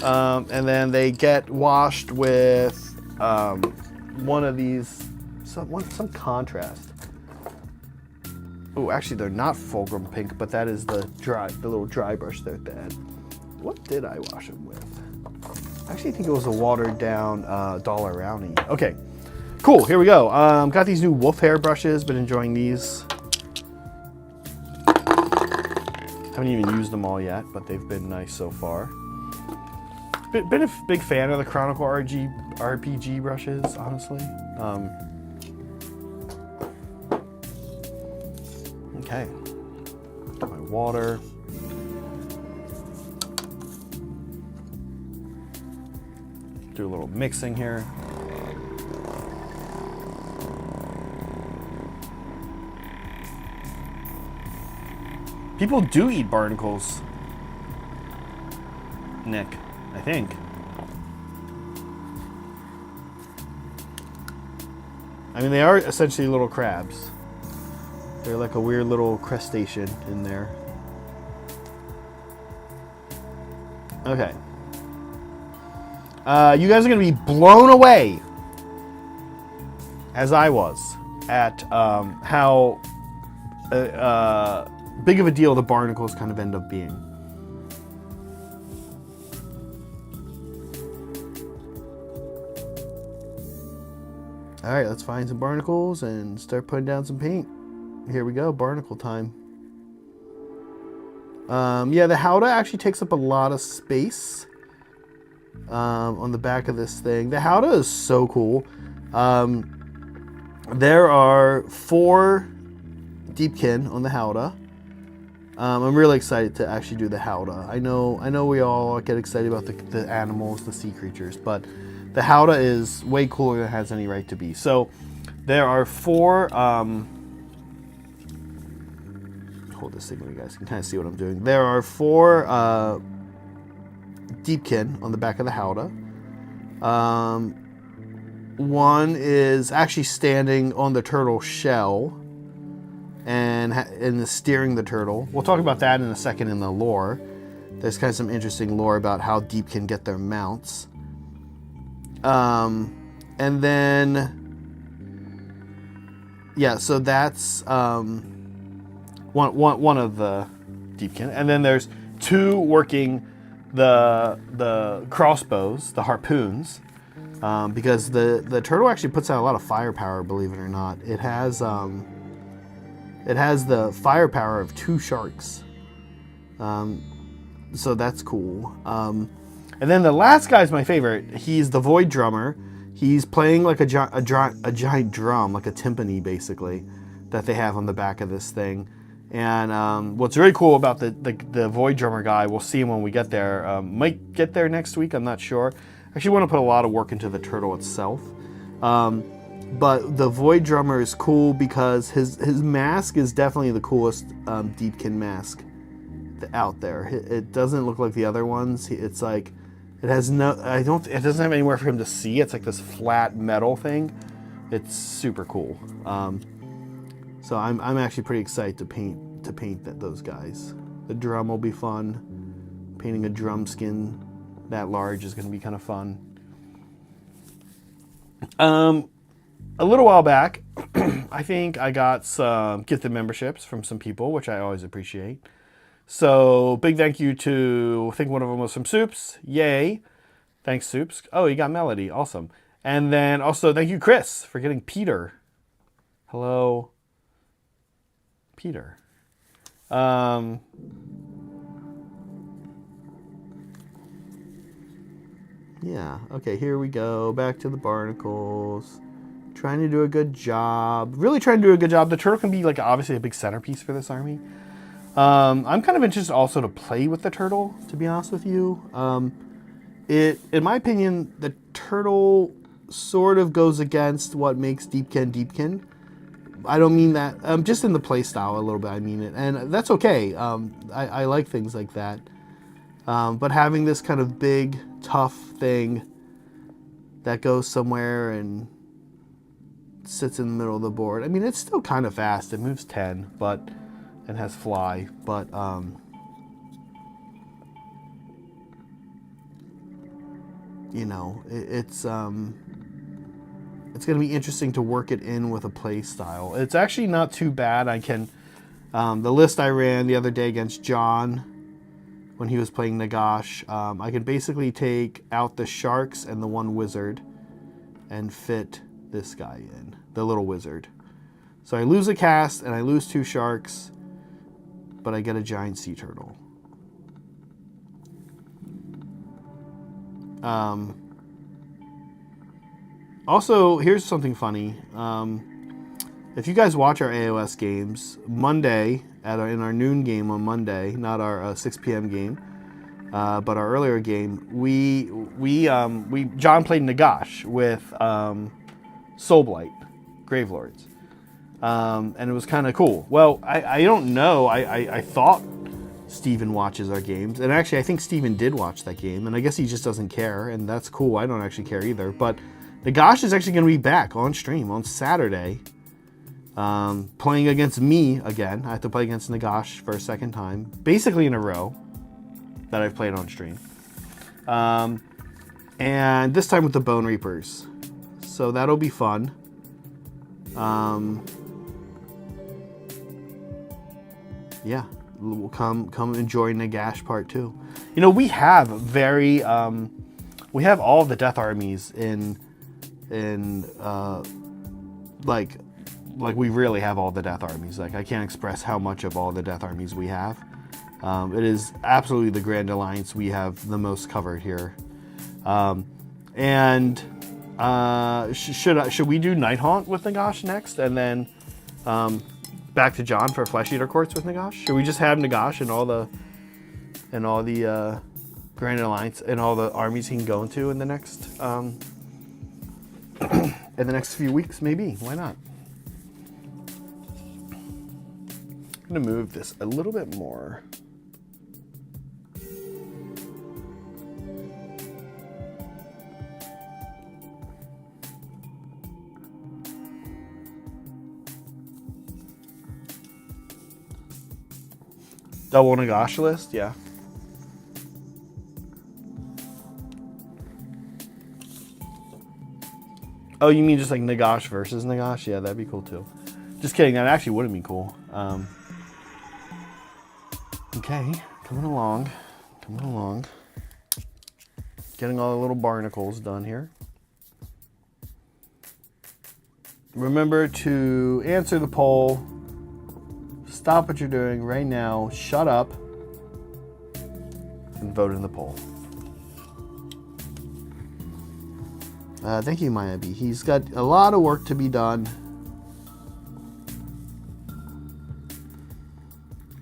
and then they get washed with one of these, some contrast. Oh, actually, they're not fulgrim pink, but that is the little dry brush that they had. What did I wash them with? I actually think it was a watered down Dollar Rounty. Okay, cool. Here we go. Got these new wolf hair brushes. Been enjoying these. Haven't even used them all yet, but they've been nice so far. Been a big fan of the Chronicle RPG brushes, honestly. Okay, got my water. Do a little mixing here. People do eat barnacles, Nick, I think. I mean, they are essentially little crabs. They're like a weird little crustacean in there. Okay. You guys are going to be blown away, as I was, at how big of a deal the barnacles kind of end up being. All right, let's find some barnacles and start putting down some paint. Here we go, barnacle time. Yeah, the howdah actually takes up a lot of space on the back of this thing. The howdah is so cool. There are 4 Deepkin on the howdah. I'm really excited to actually do the howdah. I know we all get excited about the animals, the sea creatures, but the howdah is way cooler than it has any right to be. So there are 4. Hold this thing, you guys can kind of see what I'm doing. There are 4 Deepkin on the back of the howdah. One is actually standing on the turtle shell and is steering the turtle. We'll talk about that in a second in the lore. There's kind of some interesting lore about how Deepkin get their mounts. And then, yeah, so that's one of the Deepkin, and then there's 2 working the crossbows, the harpoons, because the turtle actually puts out a lot of firepower, believe it or not. It has the firepower of 2 sharks, so that's cool. And then the last guy's my favorite. He's the Void Drummer. He's playing like a giant drum, like a timpani, basically, that they have on the back of this thing. And what's really cool about the Void Drummer guy, we'll see him when we get there. Might get there next week, I'm not sure. I actually want to put a lot of work into the turtle itself. But the Void Drummer is cool because his mask is definitely the coolest Deepkin mask out there. It doesn't look like the other ones. It's like, it doesn't have anywhere for him to see. It's like this flat metal thing. It's super cool. So I'm actually pretty excited to paint those guys. The drum will be fun. Painting a drum skin that large is going to be kind of fun. A little while back, I think I got some gifted memberships from some people, which I always appreciate. So big thank you to, I think one of them was from Soups. Yay. Thanks, Soups. Oh, you got Melody. Awesome. And then also thank you, Chris, for getting Peter. Hello, Peter. Yeah, okay, here we go. Back to the barnacles. Trying to do a good job. Really trying to do a good job. The turtle can be like obviously a big centerpiece for this army. I'm kind of interested also to play with the turtle, to be honest with you. In my opinion, the turtle sort of goes against what makes Deepkin Deepkin. I don't mean that, just in the play style a little bit, I mean it. And that's okay. I like things like that. But having this kind of big, tough thing that goes somewhere and sits in the middle of the board. I mean, it's still kind of fast. It moves 10, but it has fly. But you know, it's going to be interesting to work it in with a play style. It's actually not too bad. I can the list I ran the other day against John when he was playing Nagash, I can basically take out the sharks and the one wizard and fit this guy in, the little wizard. So I lose a cast and I lose 2 sharks, but I get a giant sea turtle. Also, here's something funny. If you guys watch our AOS games, Monday, in our noon game on Monday, not our 6 p.m. game, but our earlier game, John played Nagash with Soulblight, Gravelords. And it was kind of cool. Well, I don't know. I thought Steven watches our games. And actually, I think Steven did watch that game. And I guess he just doesn't care. And that's cool. I don't actually care either. But Nagash is actually going to be back on stream on Saturday. Playing against me again. I have to play against Nagash for a second time. Basically in a row that I've played on stream. And this time with the Bone Reapers. So that'll be fun. Yeah, we'll come enjoy Nagash Part 2. You know, we have we have all the Death Armies in like we really have all the Death Armies. Like, I can't express how much of all the Death Armies we have. It is absolutely the Grand Alliance. We have the most covered here. Should we do Nighthaunt with Nagash next, and then back to John for Flesh Eater Courts with Nagash? Should we just have Nagash and all the Grand Alliance and all the armies he can go into in the next in the next few weeks? Maybe. Why not? I'm gonna move this a little bit more. Double Nagash list, yeah. Oh, you mean just like Nagash versus Nagash? Yeah, that'd be cool too. Just kidding, that actually wouldn't be cool. Okay, coming along. Getting all the little barnacles done here. Remember to answer the poll. Stop what you're doing right now. Shut up. And vote in the poll. Thank you, Mayabi. He's got a lot of work to be done.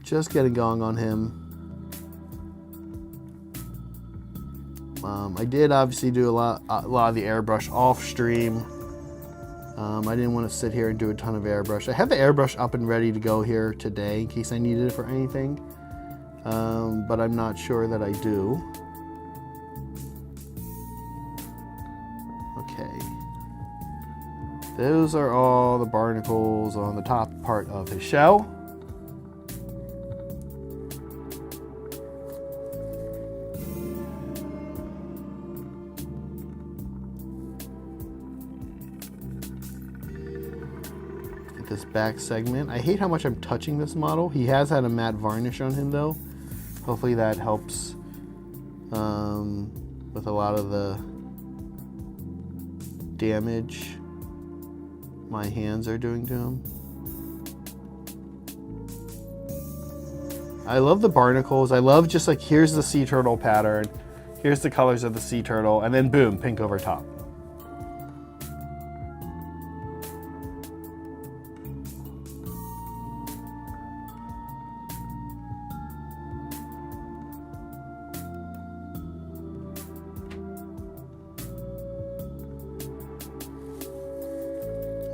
Just getting going on him. I did obviously do a lot of the airbrush off stream. I didn't want to sit here and do a ton of airbrush. I have the airbrush up and ready to go here today in case I needed it for anything. But I'm not sure that I do. Okay. Those are all the barnacles on the top part of his shell. This back segment. I hate how much I'm touching this model. He has had a matte varnish on him though. Hopefully that helps with a lot of the damage my hands are doing to him. I love the barnacles. I love just like, here's the sea turtle pattern. Here's the colors of the sea turtle, and then boom, pink over top.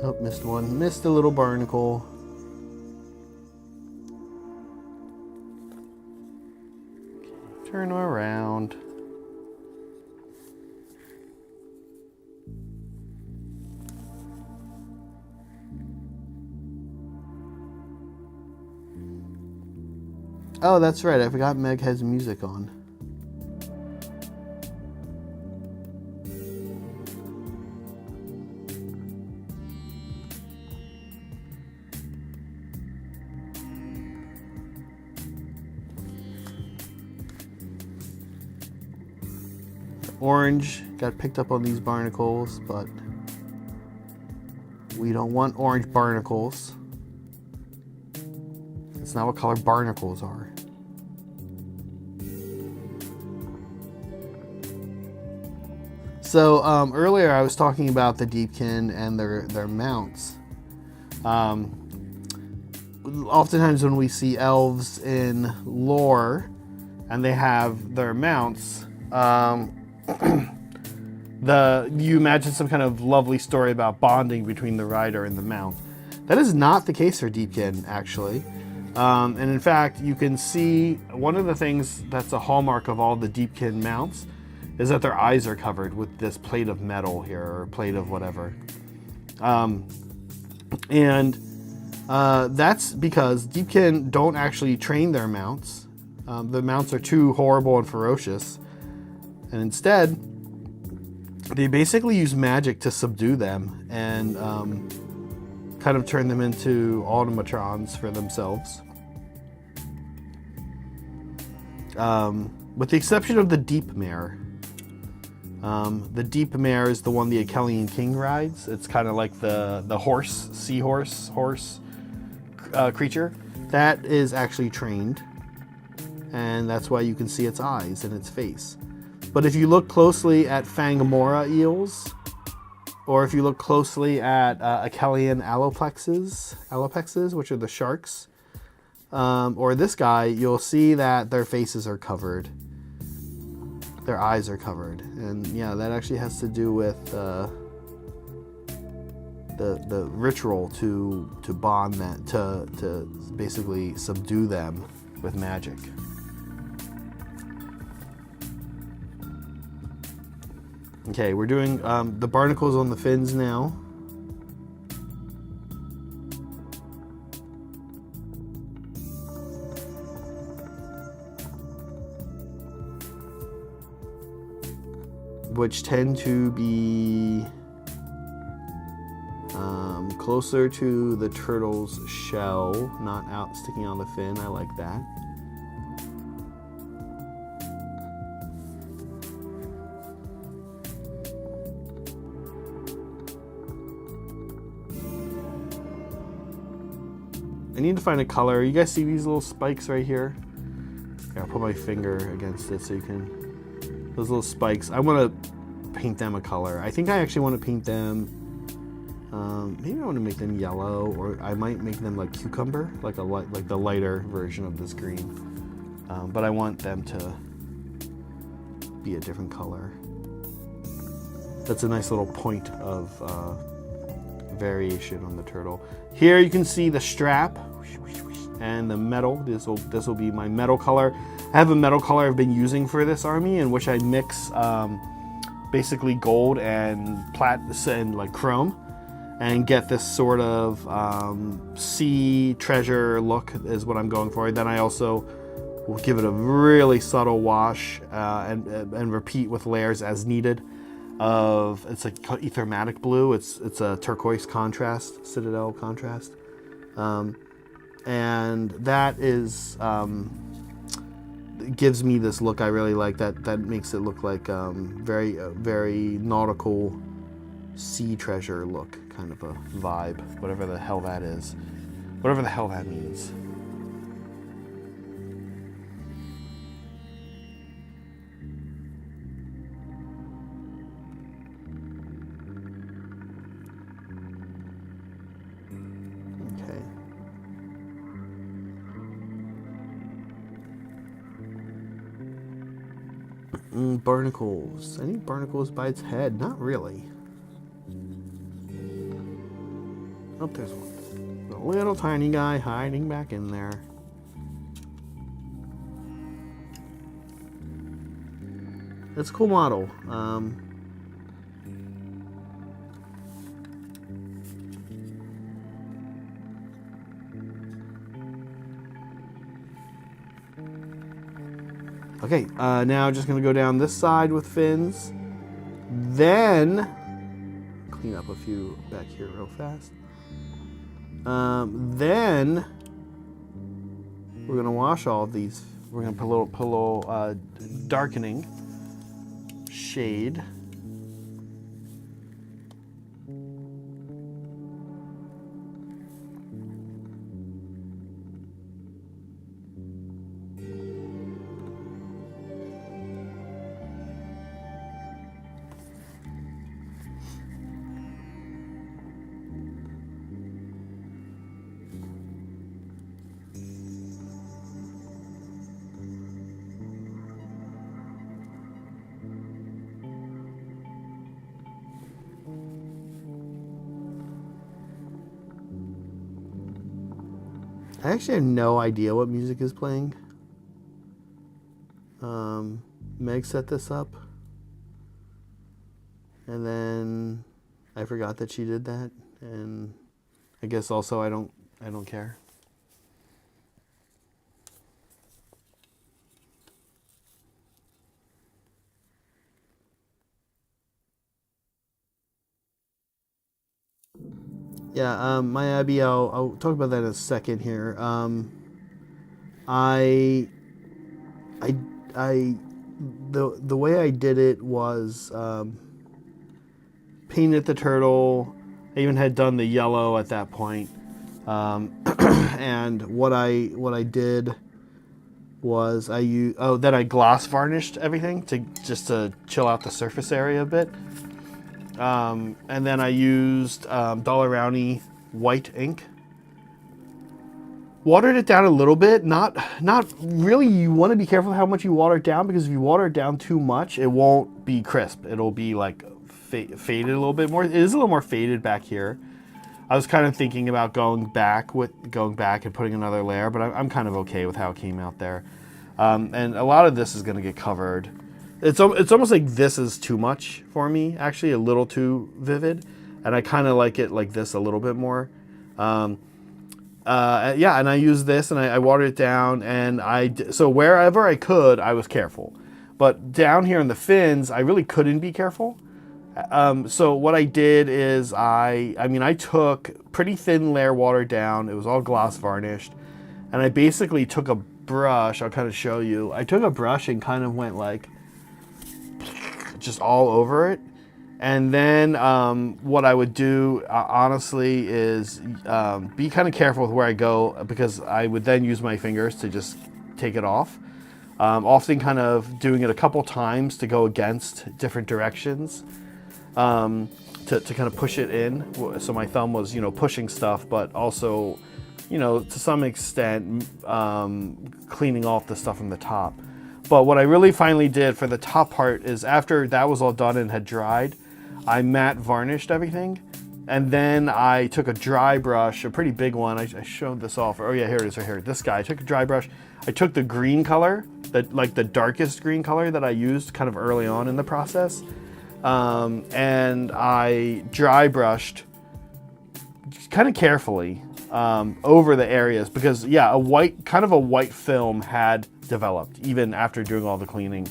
Oh, missed one. Missed a little barnacle. Turn around. Oh, that's right. I forgot Meg has music on. Orange got picked up on these barnacles, but we don't want orange barnacles. It's not what color barnacles are. So earlier I was talking about the Deepkin and their mounts. Oftentimes when we see elves in lore and they have their mounts, you imagine some kind of lovely story about bonding between the rider and the mount. That is not the case for Deepkin, actually. And in fact, you can see one of the things that's a hallmark of all the Deepkin mounts is that their eyes are covered with this plate of metal here, or plate of whatever. That's because Deepkin don't actually train their mounts. The mounts are too horrible and ferocious. And instead, they basically use magic to subdue them and kind of turn them into automatrons for themselves. With the exception of the Deep Mare. The Deep Mare is the one the Achillean king rides. It's kind of like the horse, seahorse, horse creature. That is actually trained. And that's why you can see its eyes and its face. But if you look closely at Fangomora eels, or if you look closely at Achillean allopexes, which are the sharks, or this guy, you'll see that their faces are covered. Their eyes are covered. And yeah, that actually has to do with the ritual to bond that, to basically subdue them with magic. Okay, we're doing the barnacles on the fins now. Which tend to be closer to the turtle's shell, not out sticking on the fin. I like that. I need to find a color. You guys see these little spikes right here? Okay, I'll put my finger against it so you can... Those little spikes. I want to paint them a color. I think I actually want to paint them... maybe I want to make them yellow, or I might make them like cucumber, like the lighter version of this green. But I want them to be a different color. That's a nice little point of variation on the turtle. Here you can see the strap and the metal. This will be my metal color. I have a metal color I've been using for this army, in which I mix basically gold and and like chrome, and get this sort of sea treasure look is what I'm going for. Then I also will give it a really subtle wash and repeat with layers as needed. It's like ethermatic blue. It's a turquoise contrast, citadel contrast, and that is gives me this look I really like. That makes it look like very nautical sea treasure look, kind of a vibe, whatever the hell that is, whatever the hell that means. Barnacles. Any barnacles by its head? Not really. Oh, there's one. A little tiny guy hiding back in there. It's a cool model. Okay, now just gonna go down this side with fins. Then, clean up a few back here real fast. Then, we're gonna wash all of these. We're gonna put a little darkening shade. I actually have no idea what music is playing. Meg set this up, and then I forgot that she did that, and I guess also I don't care. Yeah, my Abby, I'll talk about that in a second here. The way I did it was painted the turtle. I even had done the yellow at that point. And what I did was then I gloss varnished everything just to chill out the surface area a bit. And then I used Dollar Rowney white ink. Watered it down a little bit. Not really. You want to be careful how much you water it down, because if you water it down too much, it won't be crisp. It'll be like faded a little bit more. It is a little more faded back here. I was kind of thinking about going back and putting another layer, but I'm kind of okay with how it came out there. And a lot of this is going to get covered. It's almost like this is too much for me, actually, a little too vivid, and I kind of like it like this a little bit more. Yeah, and I used this and I watered it down, and so wherever I could, I was careful. But down here in the fins, I really couldn't be careful. So what I did is I took pretty thin layer watered down. It was all gloss varnished, and I basically took a brush. I'll kind of show you. I took a brush and kind of went like just all over it. And then what I would do, honestly, is be kind of careful with where I go, because I would then use my fingers to just take it off. Often kind of doing it a couple times to go against different directions, to kind of push it in. So my thumb was, pushing stuff, but also, to some extent, cleaning off the stuff from the top. But what I really finally did for the top part is, after that was all done and had dried, I matte varnished everything, and then I took a dry brush, a pretty big one. I showed this off. Oh yeah, here it is right here. This guy. I took a dry brush. I took the green color, like the darkest green color that I used kind of early on in the process, and I dry brushed kind of carefully over the areas, because yeah, a white film had developed even after doing all the cleaning.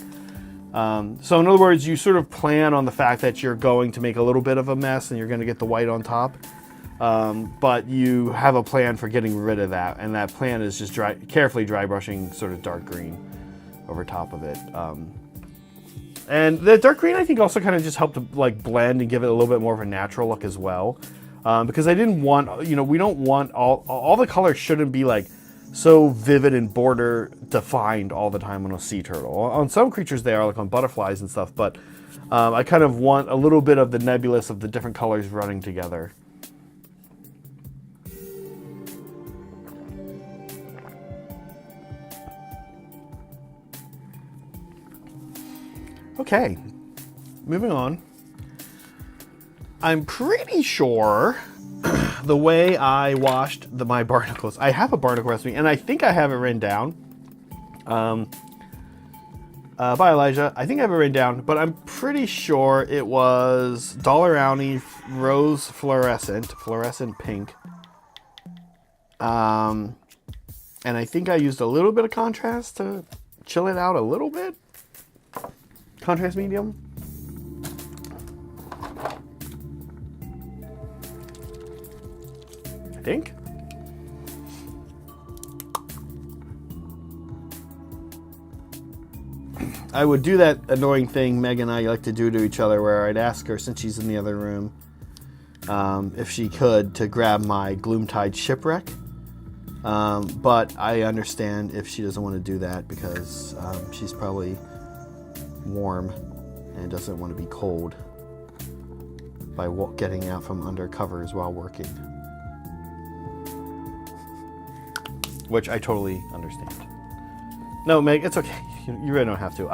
So in other words, you sort of plan on the fact that you're going to make a little bit of a mess and you're going to get the white on top, but you have a plan for getting rid of that, and that plan is just carefully dry brushing sort of dark green over top of it. And the dark green, I think, also kind of just helped to like blend and give it a little bit more of a natural look as well, because I didn't want, we don't want all the colors shouldn't be like so vivid and border defined all the time on a sea turtle. On some creatures they are, like on butterflies and stuff, but I kind of want a little bit of the nebulous of the different colors running together. Okay, moving on. I'm pretty sure the way I washed my barnacles, I have a barnacle recipe, and I think I have it written down. By Elijah, I think I have it written down, but I'm pretty sure it was Dollar Rowney Rose fluorescent pink. And I think I used a little bit of contrast to chill it out a little bit. Contrast medium. I think. I would do that annoying thing Meg and I like to do to each other, where I'd ask her, since she's in the other room, if she could, to grab my Gloomtide Shipwreck. But I understand if she doesn't want to do that, because she's probably warm and doesn't want to be cold by getting out from under covers while working. Which I totally understand. No, Meg, it's okay. You really don't have to.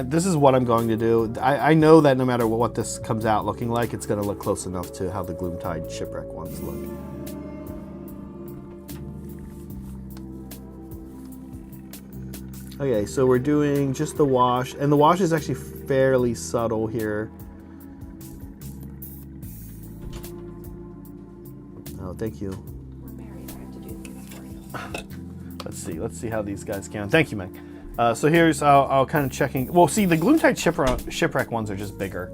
This is what I'm going to do. I know that no matter what this comes out looking like, it's going to look close enough to how the Gloomtide Shipwreck ones look. Okay, so we're doing just the wash, and the wash is actually fairly subtle here. Oh, thank you. Let's see how these guys count. Thank you, Meg. So here's I'll kind of checking. Well, see, the Gloomtide Shipwreck ones are just bigger.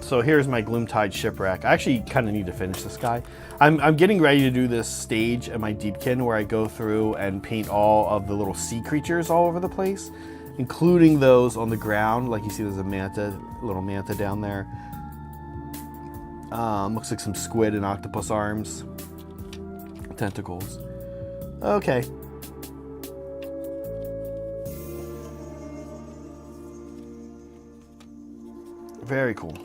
So here's my Gloomtide Shipwreck. I actually kind of need to finish this guy. I'm getting ready to do this stage at my Deepkin where I go through and paint all of the little sea creatures all over the place, including those on the ground. Like you see, there's a little manta down there. Looks like some squid and octopus arms, tentacles. Okay. Very cool.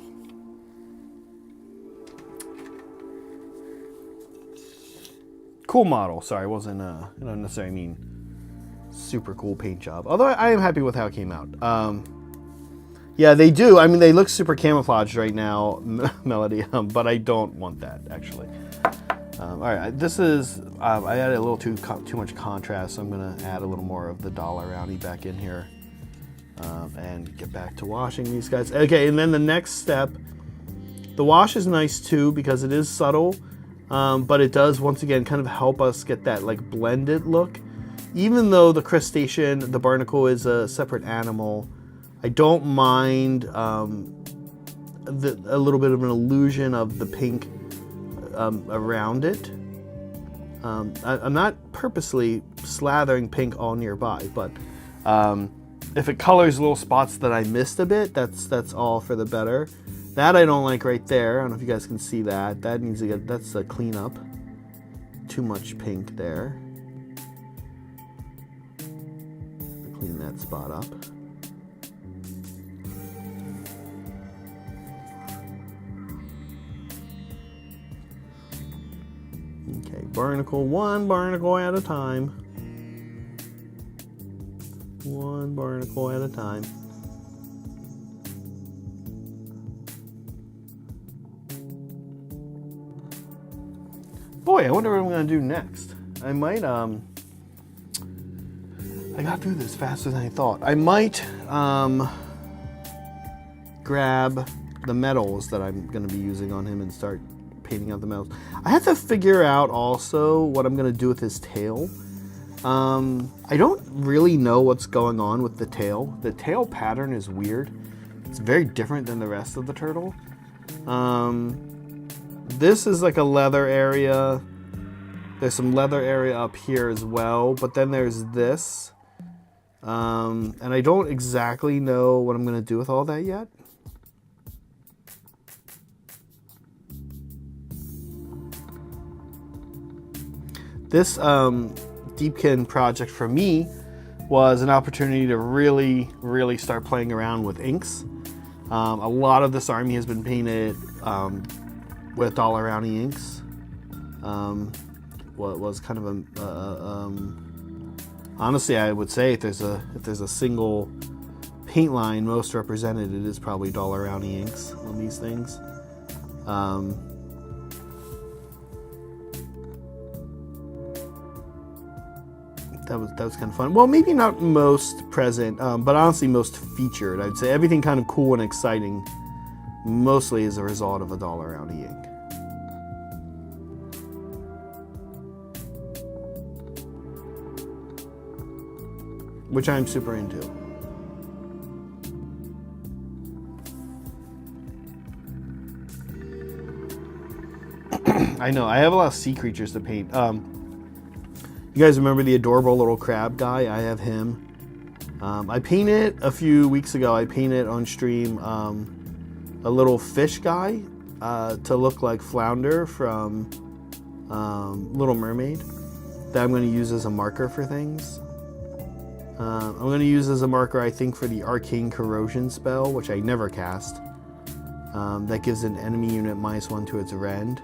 Cool model. Sorry, it wasn't I don't necessarily mean super cool paint job. Although I am happy with how it came out. Yeah, they do. I mean, they look super camouflaged right now, Melody, but I don't want that, actually. All right, this is, I added a little too much contrast, so I'm going to add a little more of the dollar roundy back in here and get back to washing these guys. Okay, and then the next step, the wash is nice too because it is subtle, but it does, once again, kind of help us get that like blended look. Even though the crustacean, the barnacle, is a separate animal, I don't mind a little bit of an illusion of the pink around it. I'm not purposely slathering pink all nearby, but if it colors little spots that I missed a bit, that's all for the better. That I don't like right there. I don't know if you guys can see that. That needs to get, that's a cleanup. Too much pink there. Clean that spot up. Okay, barnacle, one barnacle at a time. One barnacle at a time. Boy, I wonder what I'm going to do next. I might, I got through this faster than I thought. I might grab the metals that I'm going to be using on him and start painting out the metals. I have to figure out also what I'm going to do with his tail. I don't really know what's going on with the tail. The tail pattern is weird. It's very different than the rest of the turtle. This is like a leather area. There's some leather area up here as well, but then there's this. And I don't exactly know what I'm going to do with all that yet. This Deepkin project for me was an opportunity to really start playing around with inks. A lot of this army has been painted with dollar roundy inks. What was kind of a honestly, I would say if there's a single paint line most represented, it is probably dollar roundy inks on these things. That was kind of fun. Well, maybe not most present, but honestly most featured. I'd say everything kind of cool and exciting, mostly as a result of a dollar roundy ink. which I'm super into. I know, I have a lot of sea creatures to paint. You guys remember the adorable little crab guy? I have him. I painted a few weeks ago, I painted on stream a little fish guy to look like Flounder from Little Mermaid that I'm going to use as a marker for things. I'm going to use as a marker, I think, for the Arcane Corrosion spell, which I never cast. That gives an enemy unit -1 to its rend.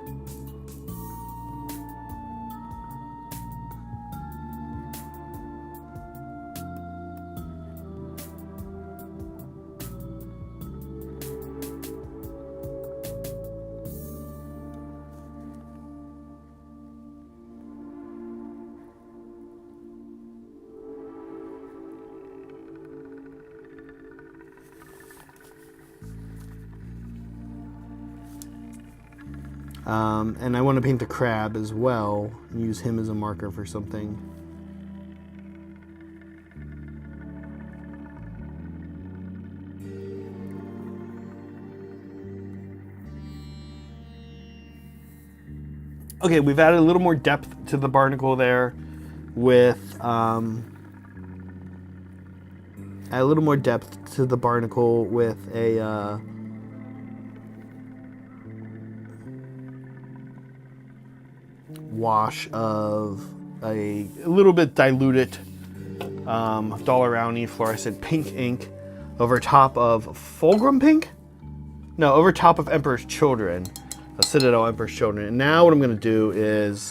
And I want to paint the crab as well and use him as a marker for something. Okay, we've added a little more depth to the barnacle there with a little more depth to the barnacle with a wash of a little bit diluted Dollarowny fluorescent pink ink over top of Fulgrim pink? No, over top of Emperor's Children, a Citadel Emperor's Children. And now what I'm going to do is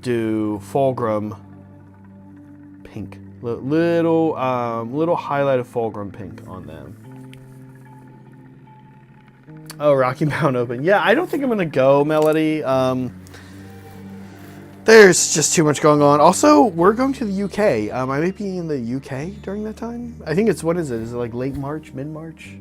do Fulgrim pink, little highlight of Fulgrim pink on them. Oh, Rocky Mountain Open. Yeah, I don't think I'm going to go, Melody. There's just too much going on. Also, we're going to the UK. I might be in the UK during that time. I think it's, what is it? Is it like late March, mid-March?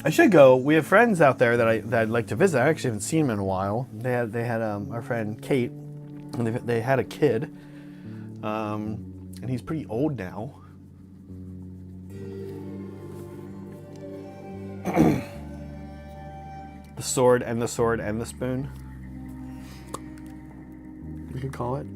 I should go. We have friends out there that I'd like to visit. I actually haven't seen them in a while. They had our friend Kate, and they had a kid, and he's pretty old now. The sword and the sword and the spoon, we could call it.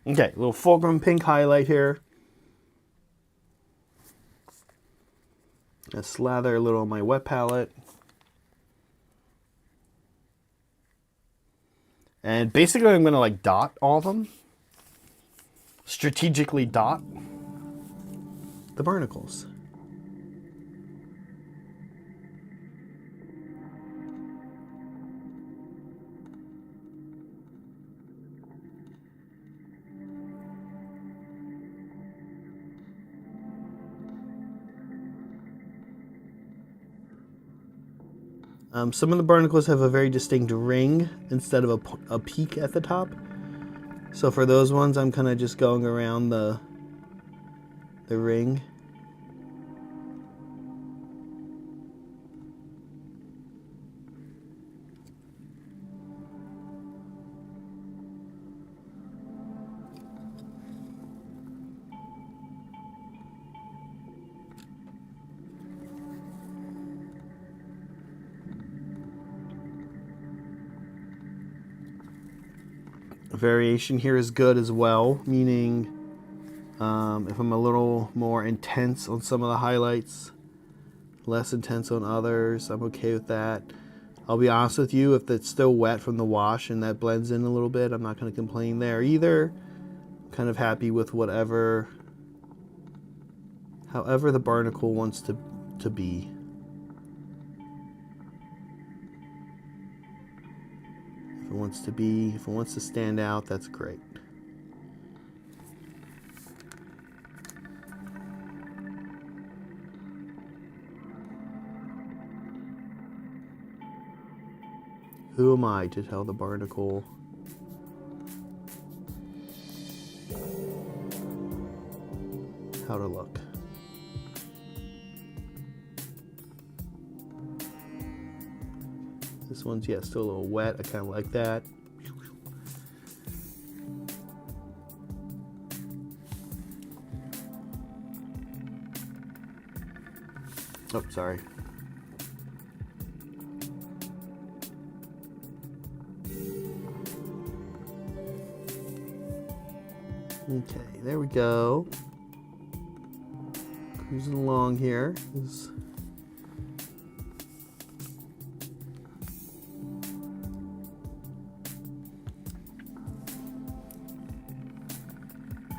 Okay, a little Fulgrim pink highlight here. I slather a little on my wet palette. And basically I'm gonna like dot all of them. Strategically dot the barnacles. Some of the barnacles have a very distinct ring instead of a peak at the top. So for those ones, I'm kind of just going around the ring. Variation here is good as well, meaning if I'm a little more intense on some of the highlights, less intense on others, I'm okay with that. I'll be honest with you, if it's still wet from the wash and that blends in a little bit, I'm not going to complain there either. I'm kind of happy with however the barnacle wants to be. If it wants to stand out, that's great. Who am I to tell the barnacle how to look? This one's, yeah, still a little wet. I kind of like that. Oh, sorry. Okay, there we go. Cruising along here.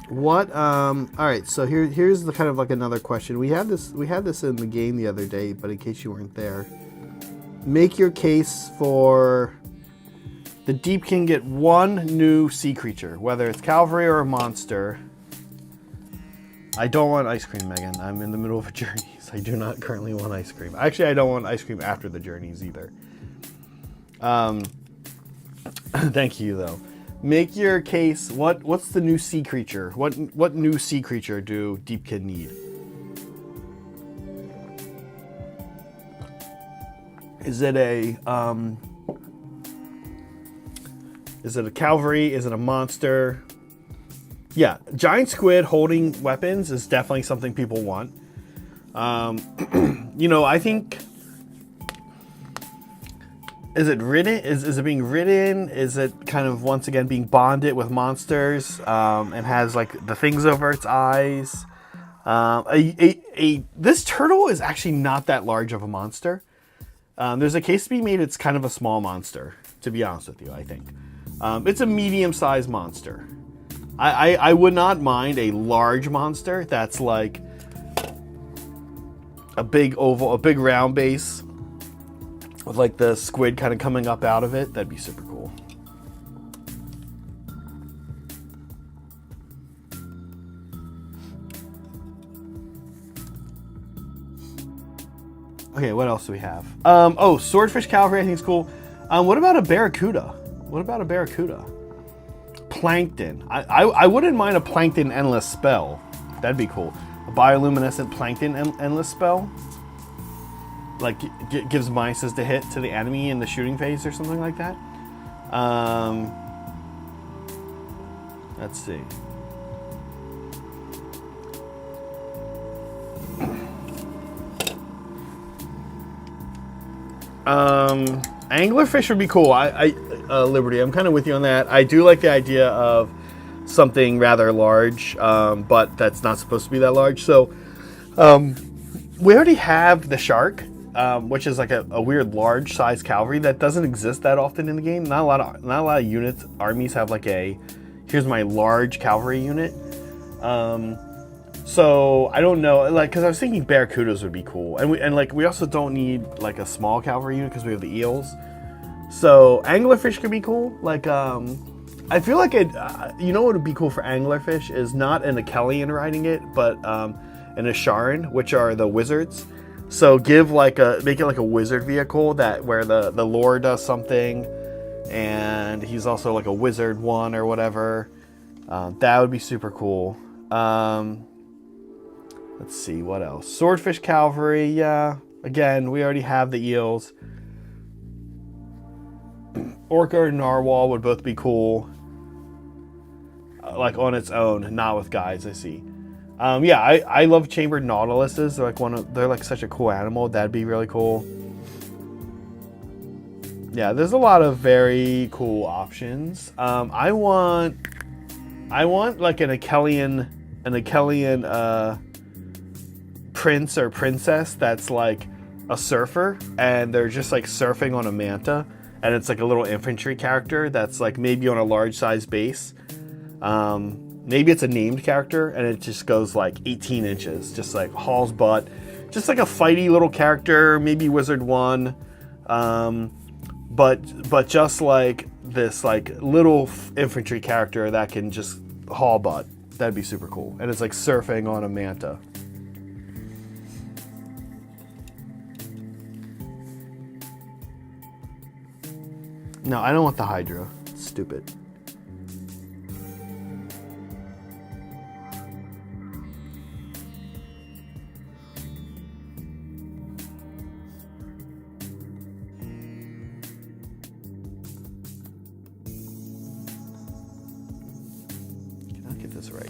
What all right, so here's the kind of like another question. We had this in the game the other day, but in case you weren't there. Make your case for the Deepkin get one new sea creature, whether it's cavalry or a monster. I don't want ice cream, Megan. I'm in the middle of a journeys. I do not currently want ice cream. Actually, I don't want ice cream after the journeys either. Thank you though. Make your case. What's the new sea creature? What new sea creature do Deepkin need? Is it a cavalry? Is it a monster? Yeah, giant squid holding weapons is definitely something people want. You know, I think. Is it ridden? Is it being ridden? Is it kind of once again being bonded with monsters and has like the things over its eyes? This turtle is actually not that large of a monster. There's a case to be made. It's kind of a small monster, to be honest with you. I think it's a medium-sized monster. I would not mind a large monster that's like a big oval, a big round base. With like the squid kind of coming up out of it, that'd be super cool. Okay, what else do we have? Oh, swordfish cavalry I think is cool. What about a barracuda? Plankton. I wouldn't mind a plankton endless spell. That'd be cool. A bioluminescent plankton endless spell. Like gives minuses to hit to the enemy in the shooting phase or something like that. Let's see. Anglerfish would be cool. Liberty, I'm kind of with you on that. I do like the idea of something rather large, but that's not supposed to be that large. So we already have the shark. Which is like a weird large size cavalry that doesn't exist that often in the game. Not a lot of units, armies have like here's my large cavalry unit. So I don't know, like, because I was thinking barracudas would be cool, and we also don't need like a small cavalry unit because we have the eels. So anglerfish could be cool. Like I feel like it. You know what would be cool for anglerfish is not an Achelian riding it, but an Asharan, which are the wizards. So make it like a wizard vehicle where the lore does something, and he's also like a wizard one or whatever. That would be super cool. Let's see what else. Swordfish cavalry, yeah. Again, we already have the eels. Orca and narwhal would both be cool. Like on its own, not with guys. I see. Yeah, I love chambered nautiluses. They're like such a cool animal. That'd be really cool. Yeah, there's a lot of very cool options. I want like an Achelian prince or princess that's like a surfer, and they're just like surfing on a manta, and it's like a little infantry character that's like maybe on a large size base. Maybe it's a named character and it just goes like 18 inches, just like hauls butt, just like a fighty little character, maybe wizard one, but just like this like little infantry character that can just haul butt. That'd be super cool. And it's like surfing on a manta. No, I don't want the Hydra. It's stupid. Can I get this right?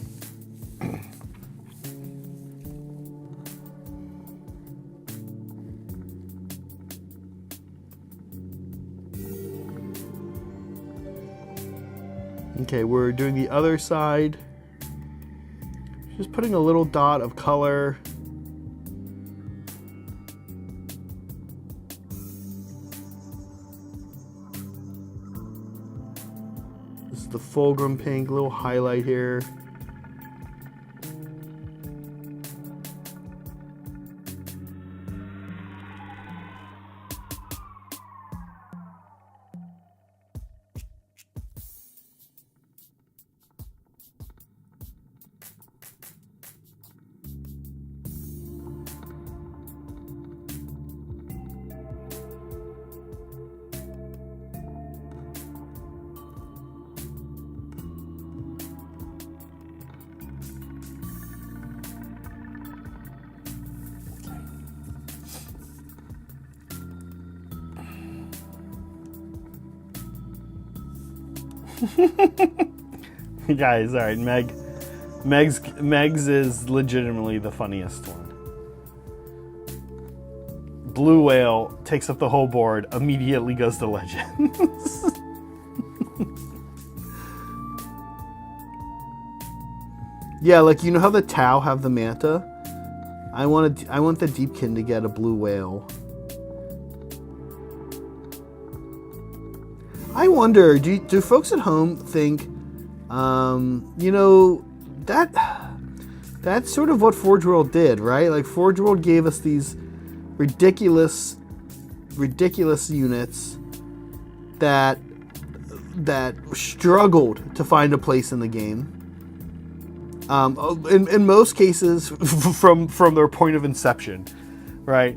Okay, we're doing the other side. Just putting a little dot of color. This is the fulgrim pink, little highlight here. Guys, all right, Meg's is legitimately the funniest one. Blue whale takes up the whole board, immediately goes to legends. Yeah, like, you know how the Tau have the manta? I want the Deepkin to get a blue whale. I wonder, do folks at home think, you know, that's sort of what Forge World did, right? Like, Forge World gave us these ridiculous units that struggled to find a place in the game. In most cases, from their point of inception, right?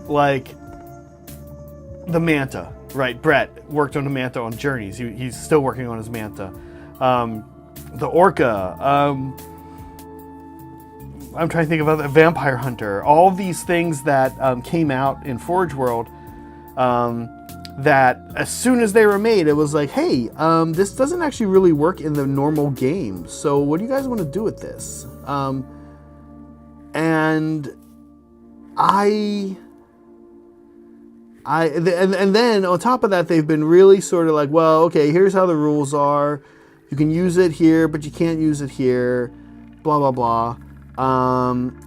Like the Manta. Right, Brett worked on the Manta on Journeys. He's still working on his Manta. The Orca. I'm trying to think of other Vampire Hunter. All these things that came out in Forge World. That as soon as they were made, it was like, hey, this doesn't actually really work in the normal game. So what do you guys want to do with this? And then on top of that, they've been really sort of like, well, okay, here's how the rules are. You can use it here, but you can't use it here. Blah, blah, blah.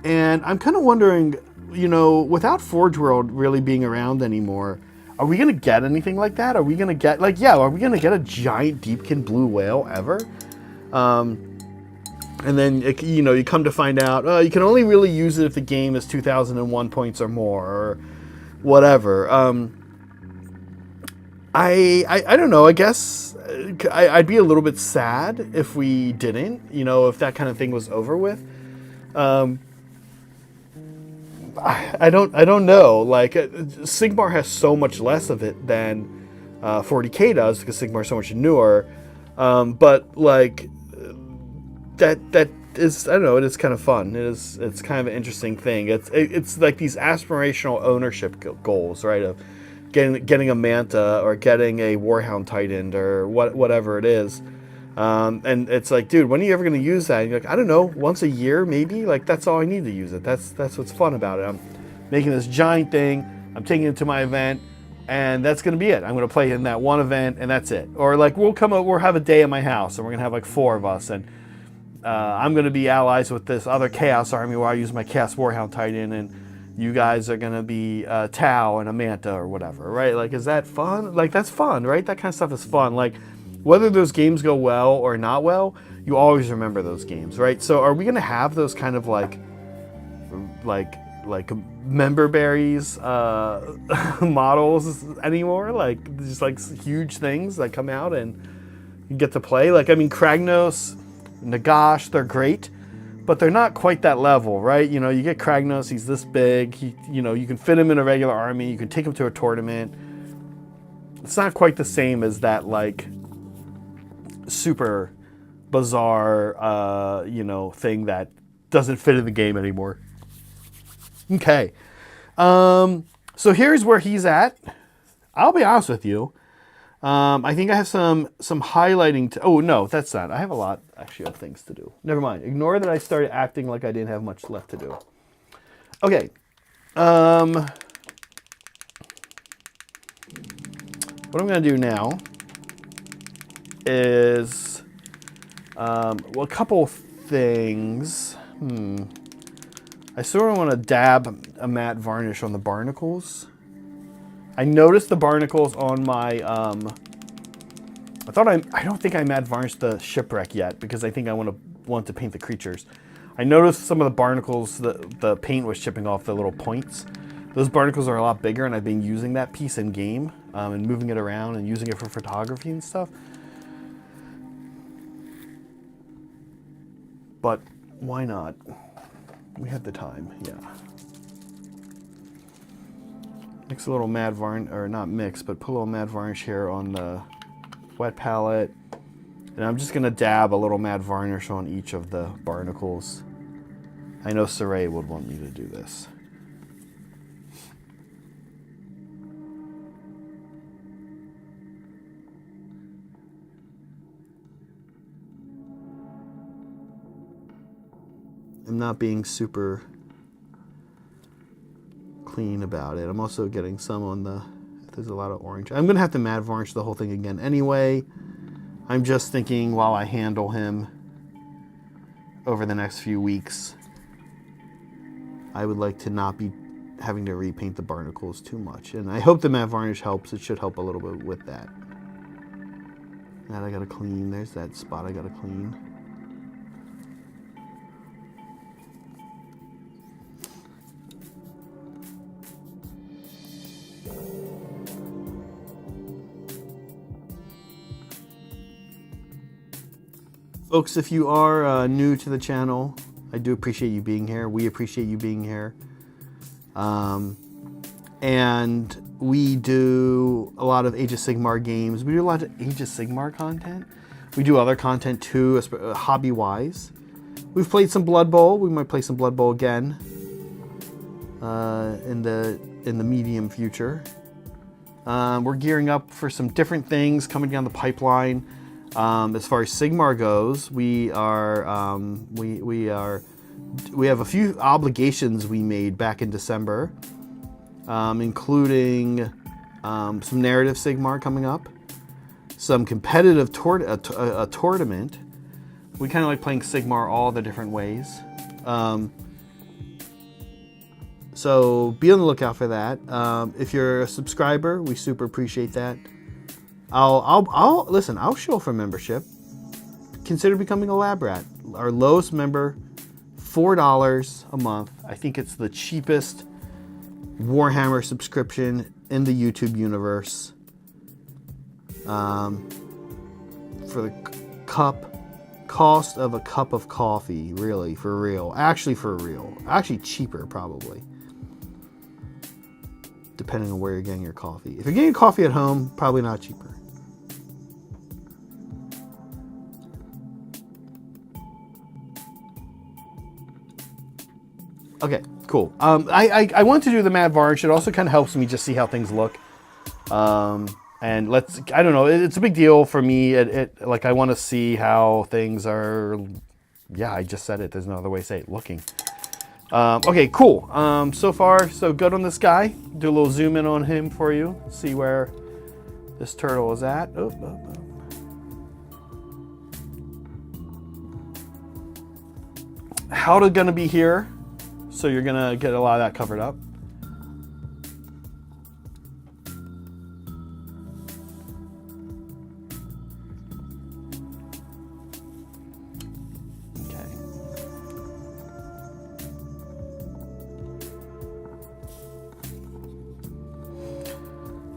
And I'm kind of wondering, you know, without Forge World really being around anymore, are we going to get anything like that? Are we going to get, like, yeah, are we going to get a giant Deepkin blue whale ever? And then, you know, you come to find out, you can only really use it if the game is 2001 points or more, or whatever. I don't know. I guess I'd be a little bit sad if we didn't. You know, if that kind of thing was over with. I don't know. Like, Sigmar has so much less of it than 40K does because Sigmar is so much newer. But like that is, I don't know. It is kind of fun. It's kind of an interesting thing. It's like these aspirational ownership goals, right? Of getting a Manta or getting a Warhound Titan or whatever it is. And it's like, dude, when are you ever going to use that? And you're like, I don't know, once a year maybe. Like, that's all I need to use it. That's what's fun about it. I'm making this giant thing. I'm taking it to my event, and that's going to be it. I'm going to play in that one event, and that's it. Or like, we'll have a day at my house, and we're going to have like 4 of us, and I'm going to be allies with this other Chaos army where I use my Chaos Warhound Titan, and you guys are going to be Tau and a Manta or whatever, right? Like, is that fun? Like, that's fun, right? That kind of stuff is fun. Like, whether those games go well or not well, you always remember those games, right? So are we going to have those kind of like member berries models anymore? Like, just like huge things that come out and you get to play? Like, I mean, Kragnos, Nagash, they're great, but they're not quite that level, right? You know, you get Kragnos, he's this big, you know, you can fit him in a regular army, you can take him to a tournament. It's not quite the same as that like super bizarre, you know, thing that doesn't fit in the game anymore. Okay. So here's where he's at. I'll be honest with you. I think I have some highlighting to... Oh, no, that's not. I have a lot, actually, of things to do. Never mind. Ignore that I started acting like I didn't have much left to do. Okay. What I'm going to do now is... well, a couple things. I sort of want to dab a matte varnish on the barnacles. I noticed the barnacles on my, I don't think I matte varnished the shipwreck yet because I think I want to paint the creatures. I noticed some of the barnacles, the paint was chipping off the little points. Those barnacles are a lot bigger, and I've been using that piece in game and moving it around and using it for photography and stuff. But why not? We had the time, yeah. Mix a little matte varnish, or not mix, but put a little matte varnish here on the wet palette. And I'm just gonna dab a little matte varnish on each of the barnacles. I know Saray would want me to do this. I'm not being super clean about it. I'm also getting some on the... There's a lot of orange. I'm going to have to matte varnish the whole thing again anyway. I'm just thinking while I handle him over the next few weeks, I would like to not be having to repaint the barnacles too much. And I hope the matte varnish helps. It should help a little bit with that. That I got to clean. There's that spot I got to clean. Folks, if you are new to the channel, I do appreciate you being here. We appreciate you being here. And we do a lot of Age of Sigmar games. We do a lot of Age of Sigmar content. We do other content too, hobby-wise. We've played some Blood Bowl. We might play some Blood Bowl again in the medium future. We're gearing up for some different things coming down the pipeline. As far as Sigmar goes, we have a few obligations we made back in December, including some narrative Sigmar coming up, some competitive tournament. We kind of like playing Sigmar all the different ways. So be on the lookout for that. If you're a subscriber, we super appreciate that. Listen, I'll show for membership. Consider becoming a lab rat. Our lowest member, $4 a month. I think it's the cheapest Warhammer subscription in the YouTube universe. For the cost of a cup of coffee, really, for real. Actually, for real. Actually, cheaper, probably. Depending on where you're getting your coffee. If you're getting coffee at home, probably not cheaper. Okay, cool. I want to do the matte varnish. It also kind of helps me just see how things look. And I don't know, it's a big deal for me. Like, I want to see how things are. Yeah, I just said it. There's no other way to say it. Looking. Okay, cool. So far, so good on this guy. Do a little zoom in on him for you. See where this turtle is at. Howda's gonna be here, so you're gonna get a lot of that covered up.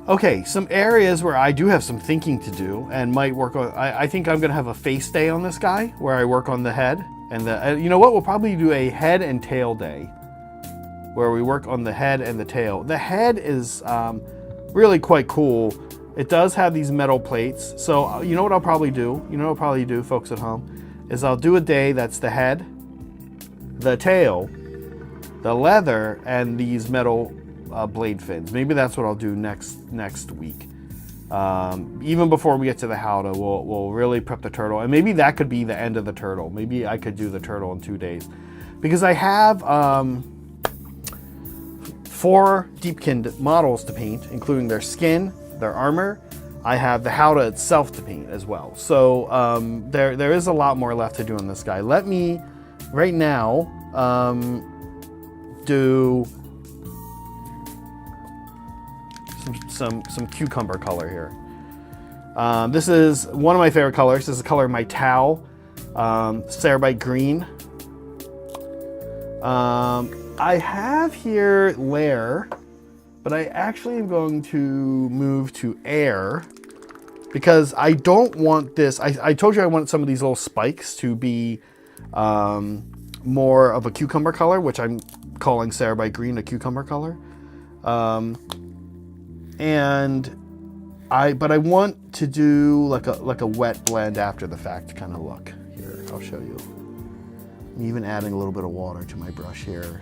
Okay, some areas where I do have some thinking to do and might work on. I think I'm gonna have a face day on this guy where I work on the head and the. You know what? We'll probably do a head and tail day where we work on the head and the tail. The head is really quite cool. It does have these metal plates. So you know what I'll probably do? You know what I'll probably do, folks at home, is I'll do a day that's the head, the tail, the leather, and these metal blade fins. Maybe that's what I'll do next week. Even before we get to the howdah, we'll really prep the turtle, and maybe that could be the end of the turtle. Maybe I could do the turtle in 2 days, because I have 4 Deepkin models to paint, including their skin, their armor. I have the howdah itself to paint as well. So there is a lot more left to do on this guy. Let me right now do some cucumber color here. This is one of my favorite colors. This is the color of my towel, Cerebite green. I have here layer, but I actually am going to move to air because I don't want this. I told you I want some of these little spikes to be more of a cucumber color, which I'm calling Cerebite green a cucumber color. But I want to do like a wet blend after the fact kind of look. Here, I'll show you. I'm even adding a little bit of water to my brush here.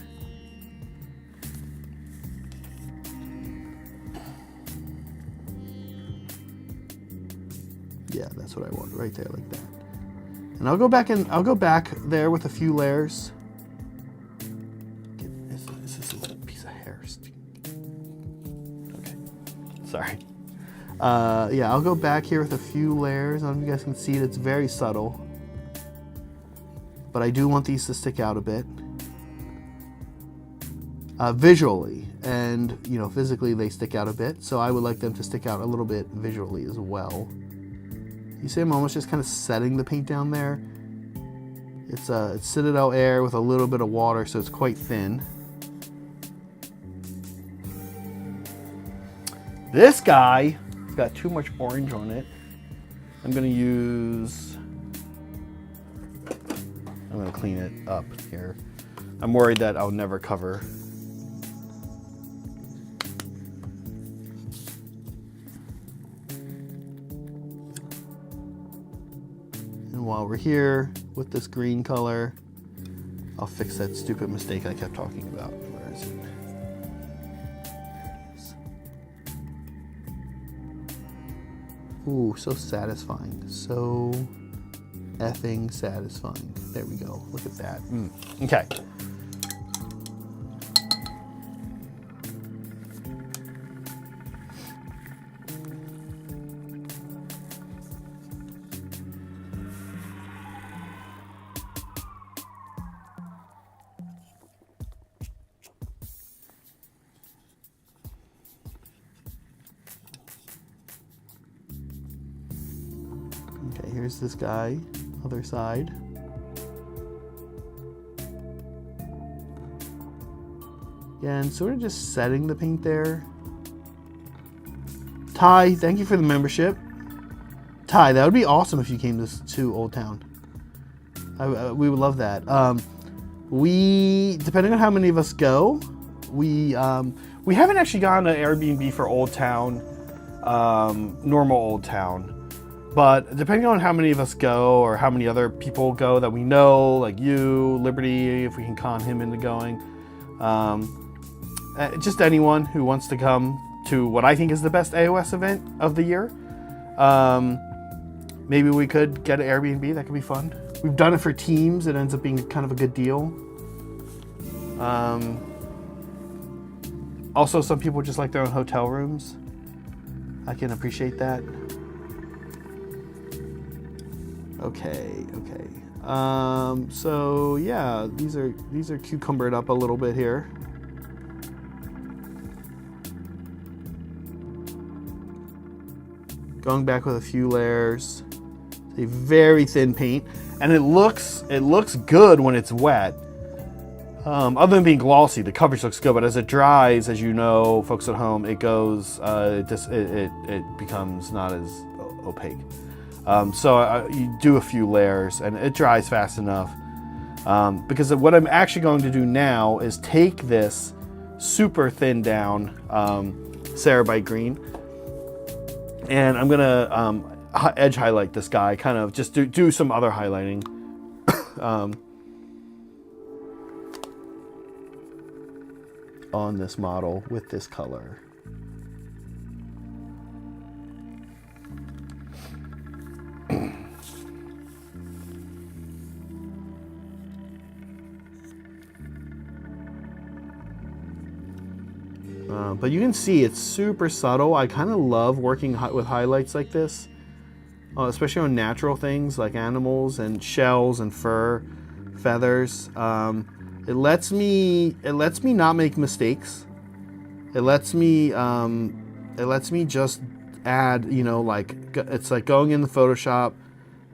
Yeah, that's what I want, right there, like that. And I'll go back there with a few layers. This is a piece of hair. Okay, sorry. Yeah, I'll go back here with a few layers. I don't know if you guys can see it. It's very subtle, but I do want these to stick out a bit visually, and you know, physically they stick out a bit. So I would like them to stick out a little bit visually as well. You see I'm almost just kind of setting the paint down there. It's Citadel air with a little bit of water, so it's quite thin. This guy has got too much orange on it. I'm gonna clean it up here. I'm worried that I'll never cover. While we're here with this green color, I'll fix that stupid mistake I kept talking about. Where is it? Ooh, so satisfying. So effing satisfying. There we go. Look at that. Okay. Okay, here's this guy, other side. Again, sort of just setting the paint there. Ty, thank you for the membership. Ty, that would be awesome if you came to Old Town. We would love that. Depending on how many of us go, we haven't actually gone to Airbnb for Old Town, normal Old Town. But depending on how many of us go or how many other people go that we know, like you, Liberty, if we can con him into going, just anyone who wants to come to what I think is the best AOS event of the year, maybe we could get an Airbnb. That could be fun. We've done it for teams. It ends up being kind of a good deal. Also, some people just like their own hotel rooms. I can appreciate that. Okay. So yeah, these are cucumbered up a little bit here. Going back with a few layers. It's a very thin paint, and it looks good when it's wet. Other than being glossy, the coverage looks good, but as it dries, as you know, folks at home, it goes, it becomes not as opaque. So you do a few layers, and it dries fast enough. Because what I'm actually going to do now is take this super thin down Cerebite green, And I'm gonna edge highlight this guy, kind of just do some other highlighting. On this model with this color. But you can see it's super subtle. I kind of love working with highlights like this, especially on natural things like animals and shells and fur, feathers. It lets me not make mistakes. It lets me just add, you know, like it's like going in the Photoshop,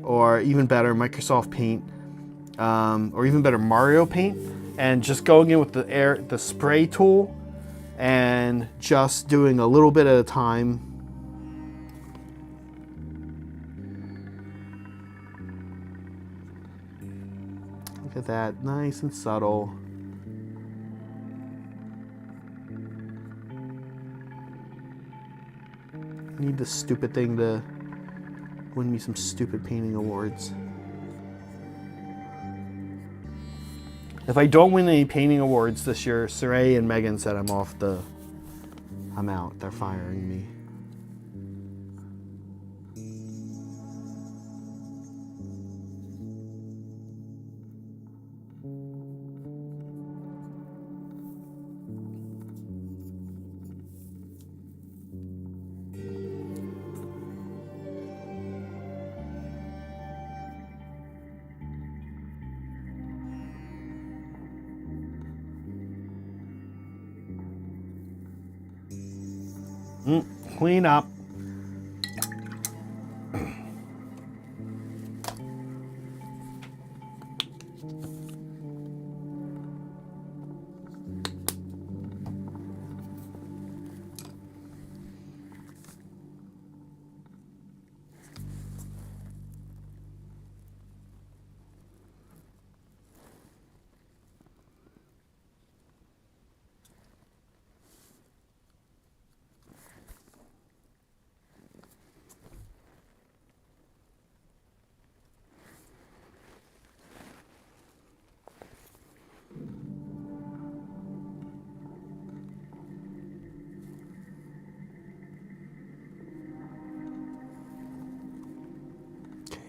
or even better Microsoft Paint, or even better Mario Paint, and just going in with the spray tool and just doing a little bit at a time. Look at that, nice and subtle. I need this stupid thing to win me some stupid painting awards. If I don't win any painting awards this year, Saray and Megan said I'm out. They're firing me. Clean up.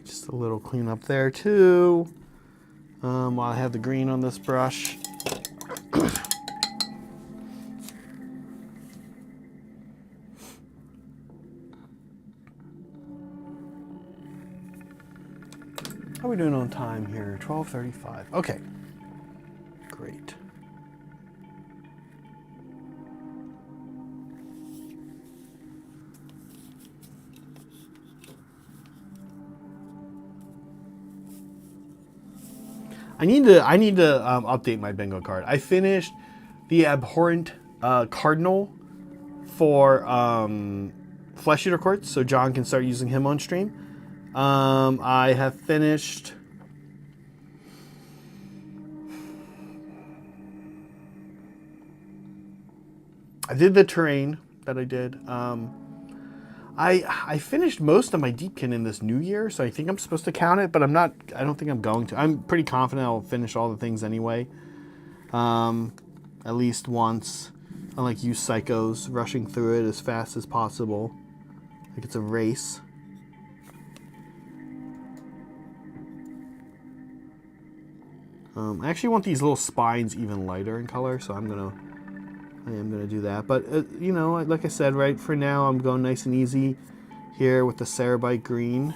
Just a little cleanup there too. While I have the green on this brush. How are we doing on time here? 12:35. Okay. Great. I need to update my bingo card. I finished the Abhorrent Cardinal for Flesh Eater Quartz, so John can start using him on stream. I have finished I did the terrain that I did. I finished most of my Deepkin in this new year, so I think I'm supposed to count it, but I don't think I'm going to. I'm pretty confident I'll finish all the things anyway. At least once. Unlike you psychos rushing through it as fast as possible. Like it's a race. I actually want these little spines even lighter in color, so I am gonna do that. But you know, like I said, right, for now I'm going nice and easy here with the Cerebite green.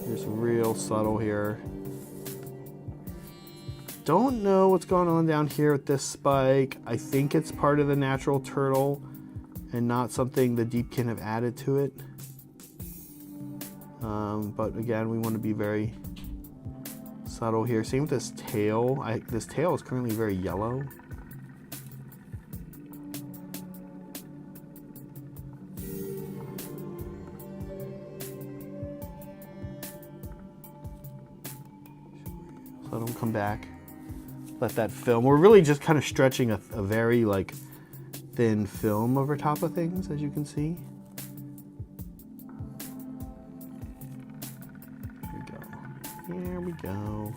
Just real subtle here. Don't know what's going on down here with this spike. I think it's part of the natural turtle and not something the Deepkin have added to it. But again, we want to be very subtle here. Same with this tail. This tail is currently very yellow. Let them come back. Let that film. We're really just kind of stretching a very like thin film over top of things, as you can see. Here we go.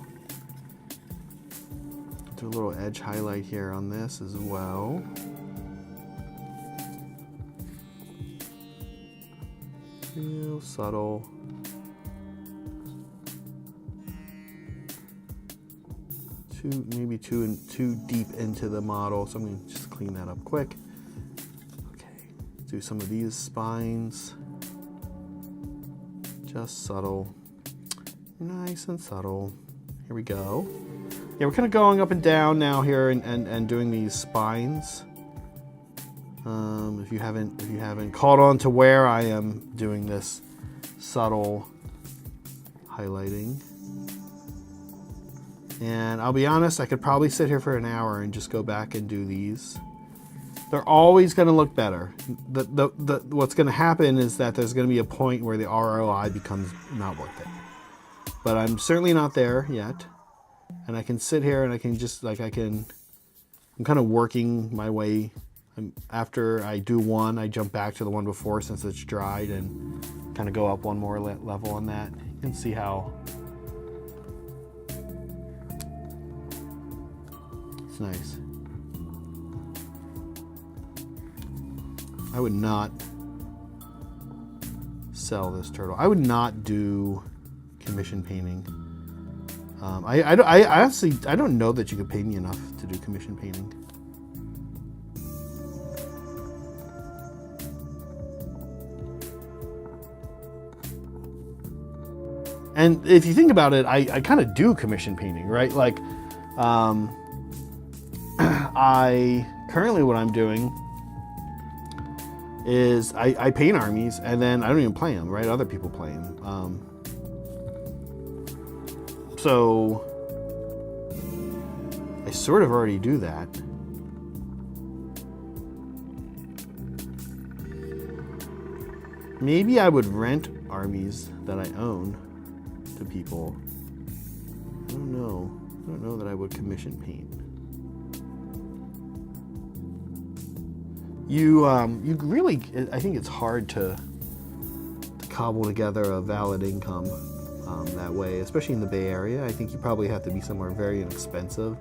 Do a little edge highlight here on this as well. Real subtle. Maybe too deep into the model, so I'm going to just clean that up quick. Okay, do some of these spines. Just subtle. Nice and subtle. Here we go. Yeah, we're kind of going up and down now here and doing these spines. If you haven't caught on to where I am doing this subtle highlighting. And I'll be honest, I could probably sit here for an hour and just go back and do these. They're always going to look better. What's going to happen is that there's going to be a point where the ROI becomes not worth it. But I'm certainly not there yet. And I can sit here and I can just, I'm kind of working my way. After I do one, I jump back to the one before since it's dried and kind of go up one more level on that. You can see how it's nice. I would not sell this turtle. I would not do commission painting. I honestly don't know that you could pay me enough to do commission painting. And if you think about it, I kind of do commission painting, right? Like, currently what I'm doing is I paint armies and then I don't even play them, right? Other people play them. So I sort of already do that. Maybe I would rent armies that I own to people. I don't know. I don't know that I would commission paint. You really, I think it's hard to cobble together a valid income that way, especially in the Bay Area. I think you probably have to be somewhere very inexpensive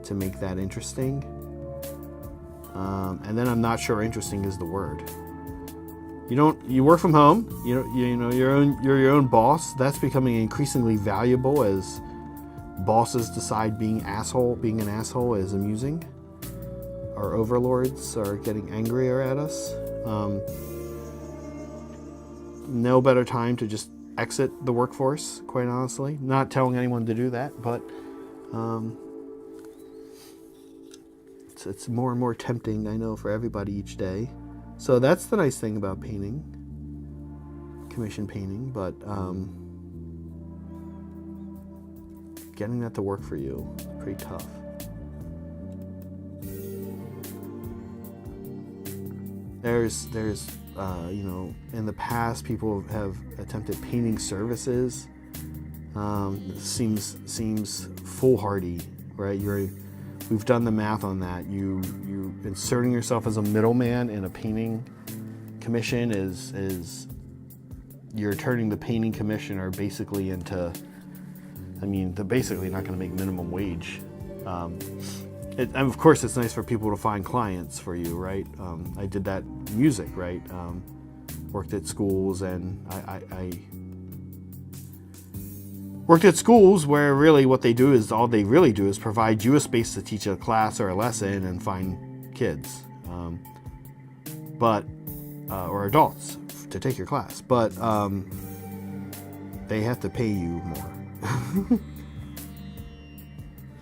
to make that interesting. And then I'm not sure interesting is the word. You work from home. You know you're your own boss. That's becoming increasingly valuable as bosses decide being an asshole is amusing. Our overlords are getting angrier at us. No better time to just exit the workforce, quite honestly. Not telling anyone to do that, but it's more and more tempting, I know, for everybody each day. So that's the nice thing about painting, commission painting, but getting that to work for you is pretty tough. There's in the past people have attempted painting services. Seems foolhardy, right? We've done the math on that. You inserting yourself as a middleman in a painting commission is you're turning the painting commissioner basically into, they're basically not going to make minimum wage. And of course, it's nice for people to find clients for you, right? I did that in music, right? Worked at schools, and I worked at schools where really what they do is all they really do is provide you a space to teach a class or a lesson and find kids, or adults to take your class. But they have to pay you more.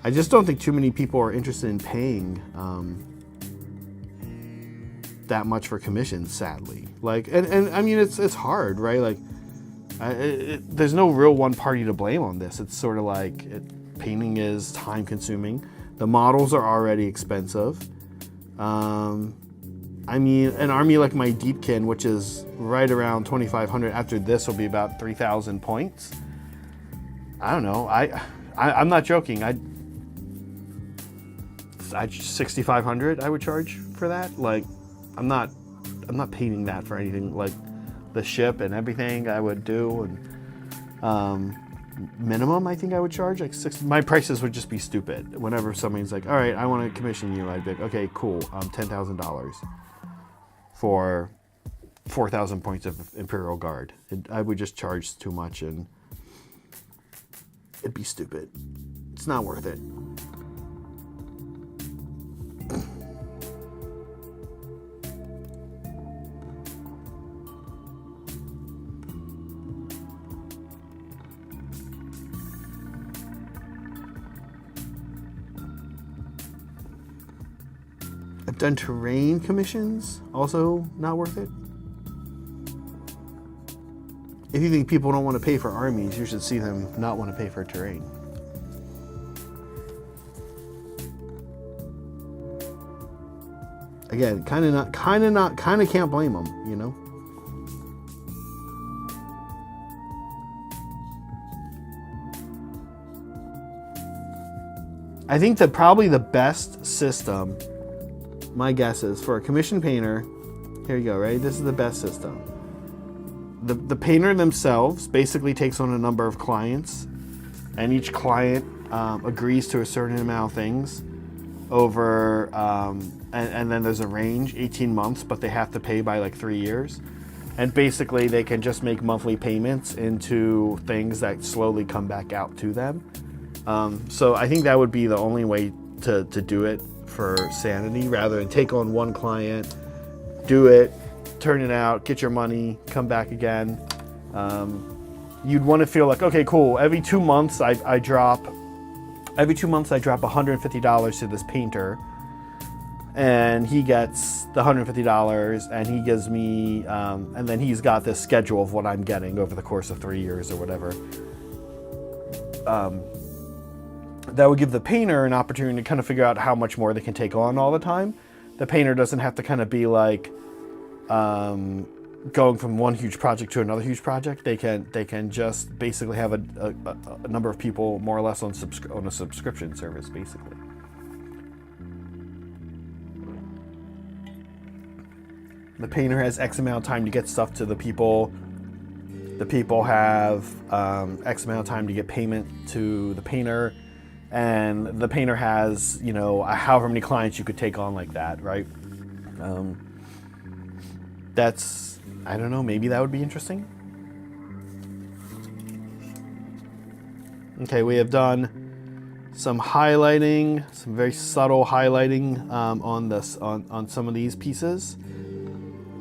I just don't think too many people are interested in paying that much for commissions, sadly. It's hard, right? Like, there's no real one party to blame on this. It's sort of like painting is time consuming. The models are already expensive. An army like my Deepkin, which is right around 2,500, after this will be about 3,000 points. I don't know. I'm not joking. $6,500 I would charge for that. Like, I'm not painting that for anything. Like, the ship and everything I would do, and minimum I think I would charge like my prices would just be stupid. Whenever somebody's like, all right, I want to commission you, I'd be like, okay, cool, $10,000 for 4,000 points of Imperial Guard. I would just charge too much, and it'd be stupid. It's not worth it. I've done terrain commissions, also not worth it. If you think people don't want to pay for armies, you should see them not want to pay for terrain. Again, kind of can't blame them, you know. I think that probably the best system, my guess is, for a commission painter, here you go, right? This is the best system. The painter themselves basically takes on a number of clients, and each client agrees to a certain amount of things over, and then there's a range, 18 months, but they have to pay by like 3 years. And basically they can just make monthly payments into things that slowly come back out to them. So I think that would be the only way to do it for sanity, rather than take on one client, do it, turn it out, get your money, come back again. You'd want to feel like, okay, cool. Every 2 months I drop $150 to this painter, and he gets the $150, and he gives me, and then he's got this schedule of what I'm getting over the course of 3 years or whatever. That would give the painter an opportunity to kind of figure out how much more they can take on all the time. The painter doesn't have to kind of be like going from one huge project to another huge project. They can just basically have a number of people more or less on a subscription service, basically. The painter has X amount of time to get stuff to the people. The people have X amount of time to get payment to the painter. And the painter has, you know, however many clients you could take on like that, right? That's, I don't know, maybe that would be interesting. Okay, we have done some highlighting, some very subtle highlighting on some of these pieces.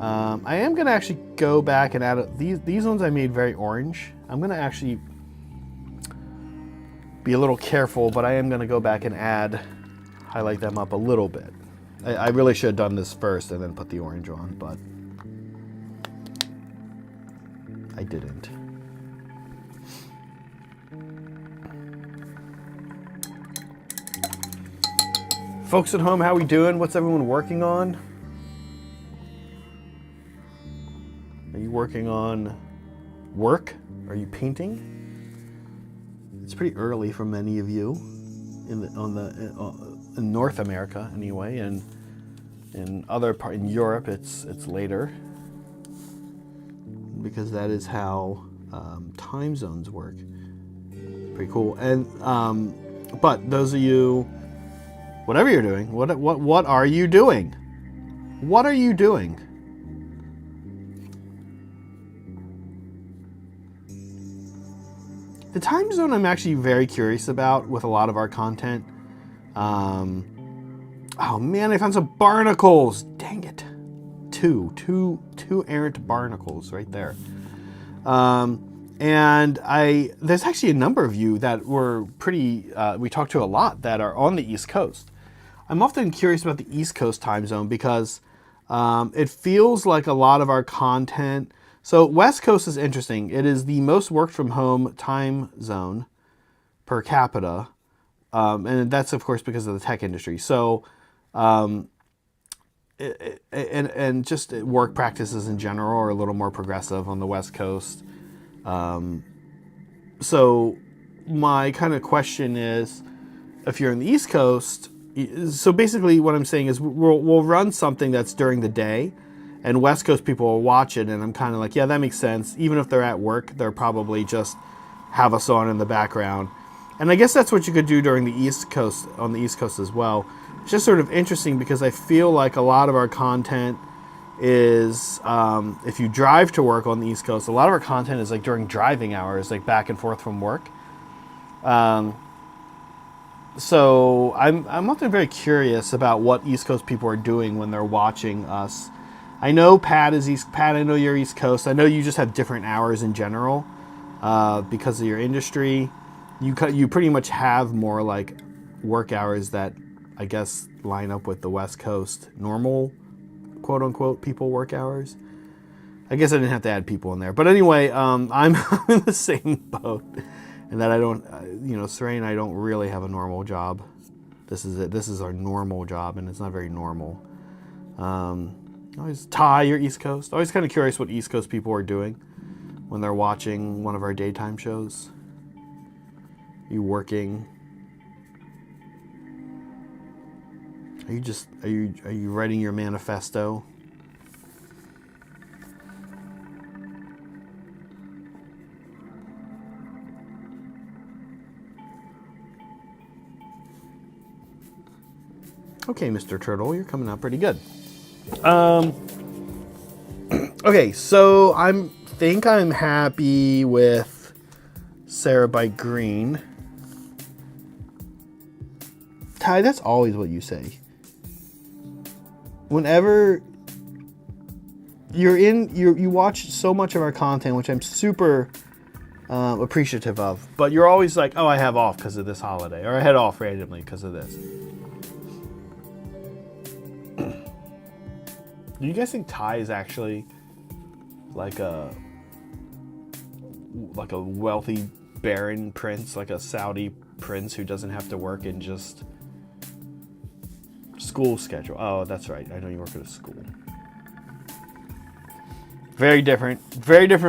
I am going to actually go back and add these ones I made very orange. I'm going to actually be a little careful, but I am going to go back and highlight them up a little bit. I really should have done this first and then put the orange on, but I didn't. Folks at home, how we doing? What's everyone working on? Are you working on work? Are you painting? It's pretty early for many of you in North America anyway, and in Europe it's later, because that is how time zones work. Pretty cool. And but those of you, whatever you're doing, what are you doing? What are you doing? The time zone I'm actually very curious about with a lot of our content. Oh man, I found some barnacles. Dang it. Two errant barnacles right there. And there's actually a number of you that were pretty, we talked to a lot, that are on the East Coast. I'm often curious about the East Coast time zone because it feels like a lot of our content. So West Coast is interesting. It is the most worked from home time zone per capita. And that's of course because of the tech industry. So, and just work practices in general are a little more progressive on the West Coast. So my kind of question is, if you're in the East Coast, so basically what I'm saying is we'll run something that's during the day, and West Coast people will watch it, and I'm kind of like, yeah, that makes sense. Even if they're at work, they're probably just have us on in the background. And I guess that's what you could do during the East Coast, on the East Coast as well. It's just sort of interesting because I feel like a lot of our content is, if you drive to work on the East Coast, a lot of our content is like during driving hours, like back and forth from work. So I'm often very curious about what East Coast people are doing when they're watching us. I know Pat, I know you're East Coast. I know you just have different hours in general because of your industry. You pretty much have more like work hours that I guess line up with the West Coast normal, quote unquote, people work hours. I guess I didn't have to add people in there. But anyway, I'm in the same boat. And that I don't, Saray and I don't really have a normal job. This is it. This is our normal job, and it's not very normal. Ty, you're East Coast. Always kind of curious what East Coast people are doing when they're watching one of our daytime shows. Are you working? Are you writing your manifesto? Okay, Mr. Turtle, you're coming out pretty good. Okay, so I'm happy with Sarah by Green. Ty, that's always what you say. Whenever you watch so much of our content, which I'm super appreciative of, but you're always like, oh, I have off because of this holiday, or I had off randomly because of this. Do you guys think Ty is actually like a wealthy baron prince, like a Saudi prince who doesn't have to work in just school schedule? Oh, that's right. I know you work at a school. Very different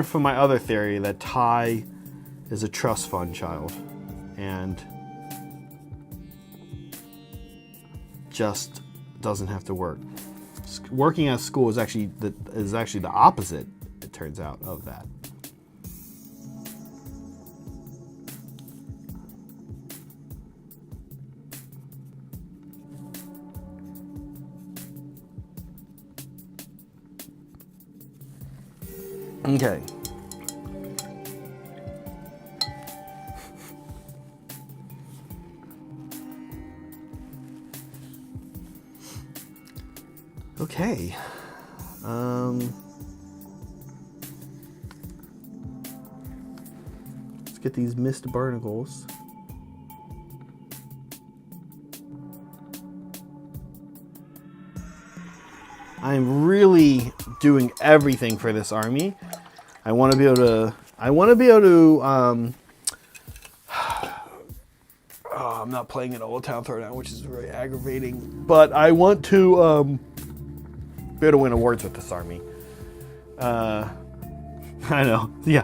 from my other theory that Ty is a trust fund child and just doesn't have to work. Working at school is actually the opposite, it turns out, of that. Okay. Okay. Let's get these mist barnacles. I'm really doing everything for this army. I want to be able to. I'm not playing an Old Town Throwdown, which is very aggravating. But I want to be able to win awards with this army. I know. Yeah.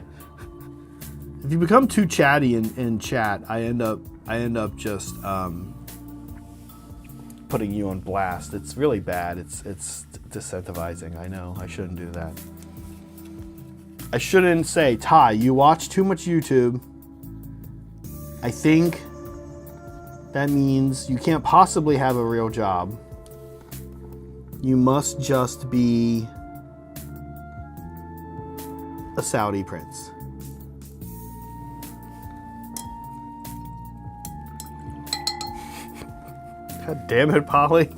If you become too chatty in chat, I end up just putting you on blast. It's really bad. It's disincentivizing. I know. I shouldn't do that. I shouldn't say, Ty, you watch too much YouTube. I think that means you can't possibly have a real job. You must just be a Saudi prince. God damn it, Polly.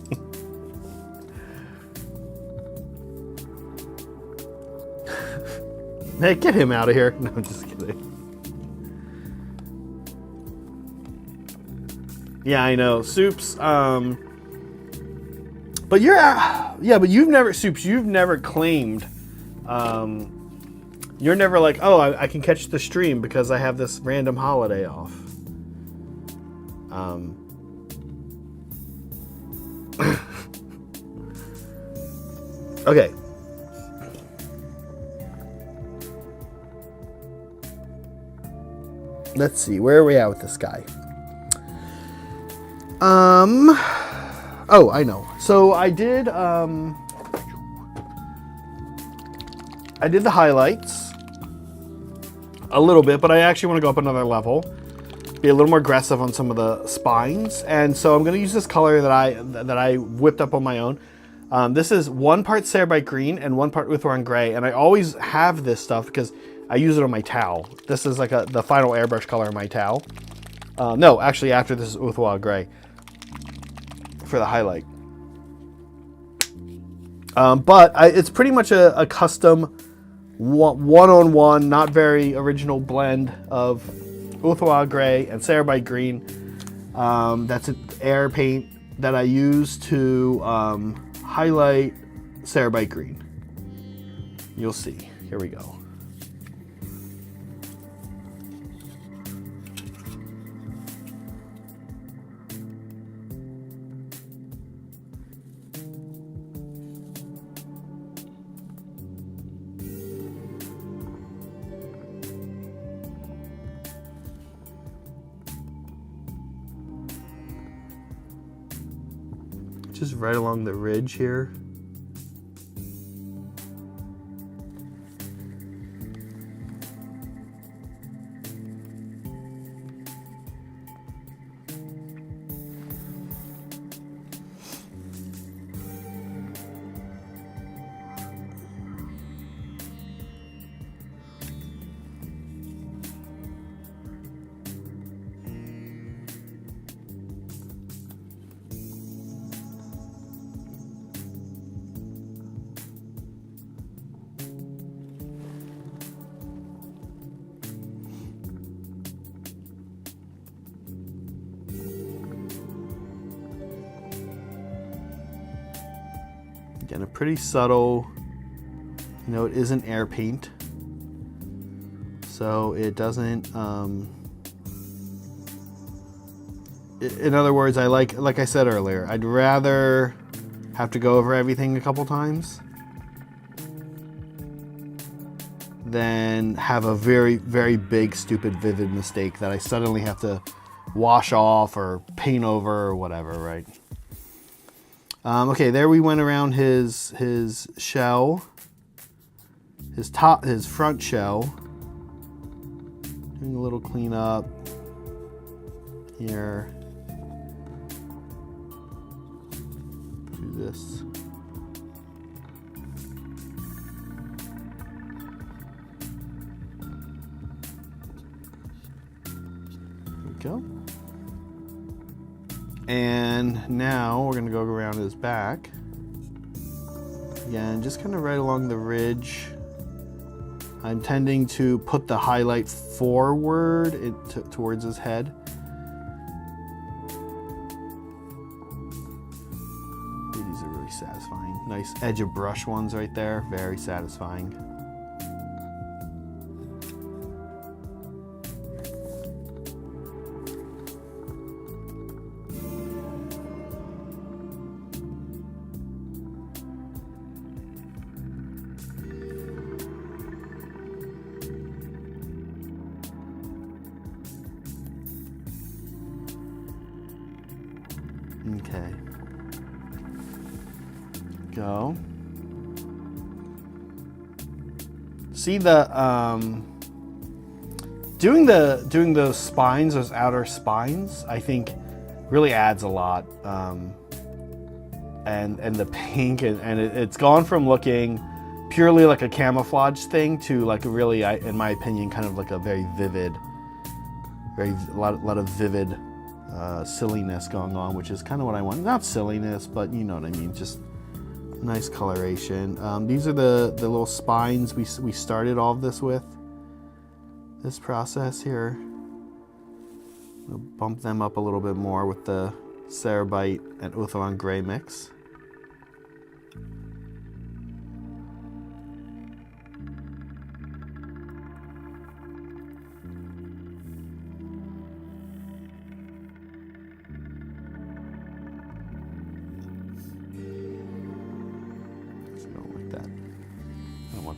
Hey, get him out of here. No, I'm just kidding. Yeah, I know. Soups, but you've never claimed, you're never like, oh, I can catch the stream because I have this random holiday off. Okay. Let's see, where are we at with this guy? Oh, I know. So I did the highlights a little bit, but I actually want to go up another level, be a little more aggressive on some of the spines, and so I'm going to use this color that I whipped up on my own. This is 1 part Cerebite green and 1 part Uthran gray, and I always have this stuff because I use it on my towel. This is like the final airbrush color on my towel. No, actually after this is Uthran gray for the highlight. But it's pretty much a custom one-on-one, not very original blend of Uthran gray and Cerebite green. That's an air paint that I use to highlight Cerebite green. You'll see. Here we go. Just right along the ridge here. Again, a pretty subtle, it isn't air paint, so it doesn't, in other words, like I said earlier, I'd rather have to go over everything a couple times than have a very, very big, stupid, vivid mistake that I suddenly have to wash off or paint over or whatever, right? Okay, there we went around his shell, his front shell. Doing a little cleanup here. Do this. There we go. And now we're going to go around his back. Again, just kind of right along the ridge. I'm tending to put the highlight forward towards his head. These are really satisfying. Nice edge of brush ones right there. Very satisfying. Okay. Go. See the doing those spines, those outer spines, I think really adds a lot. And the pink and it's gone from looking purely like a camouflage thing to like a really, in my opinion, kind of like a very vivid, a lot of vivid silliness going on, which is kind of what I want. Not silliness, but you know what I mean. Just nice coloration. These are the little spines we started all of this with. This process here. We'll bump them up a little bit more with the Cerebite and Uthran gray mix.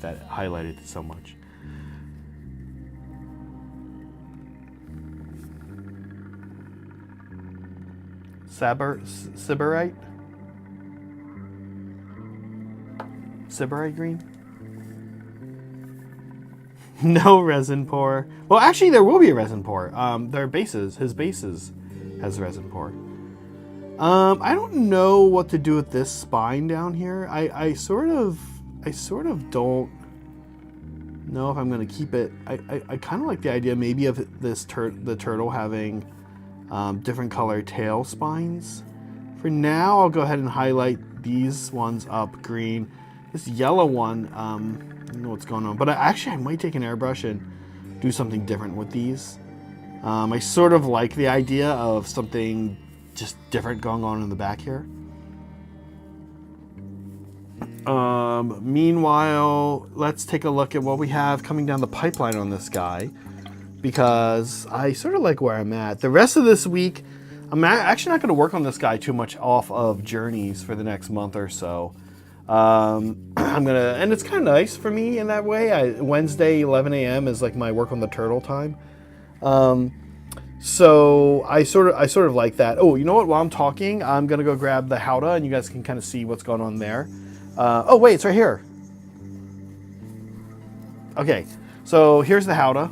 That highlighted so much. Sybarite? Siberite green. No resin pour. Well, actually, there will be a resin pour. Their bases, his bases, has resin pour. I don't know what to do with this spine down here. I sort of don't know if I'm gonna keep it. I kind of like the idea maybe of this the turtle having different color tail spines. For now, I'll go ahead and highlight these ones up green. This yellow one, I don't know what's going on, but I might take an airbrush and do something different with these. I sort of like the idea of something just different going on in the back here. Meanwhile, let's take a look at what we have coming down the pipeline on this guy, because I sort of like where I'm at. The rest of this week, I'm actually not going to work on this guy too much off of journeys for the next month or so. And it's kind of nice for me in that way. Wednesday 11 a.m. is like my work on the turtle time. So I sort of like that. Oh, you know what? While I'm talking, I'm gonna go grab the Howdah, and you guys can kind of see what's going on there. Oh wait, it's right here. Okay, so here's the Howdah.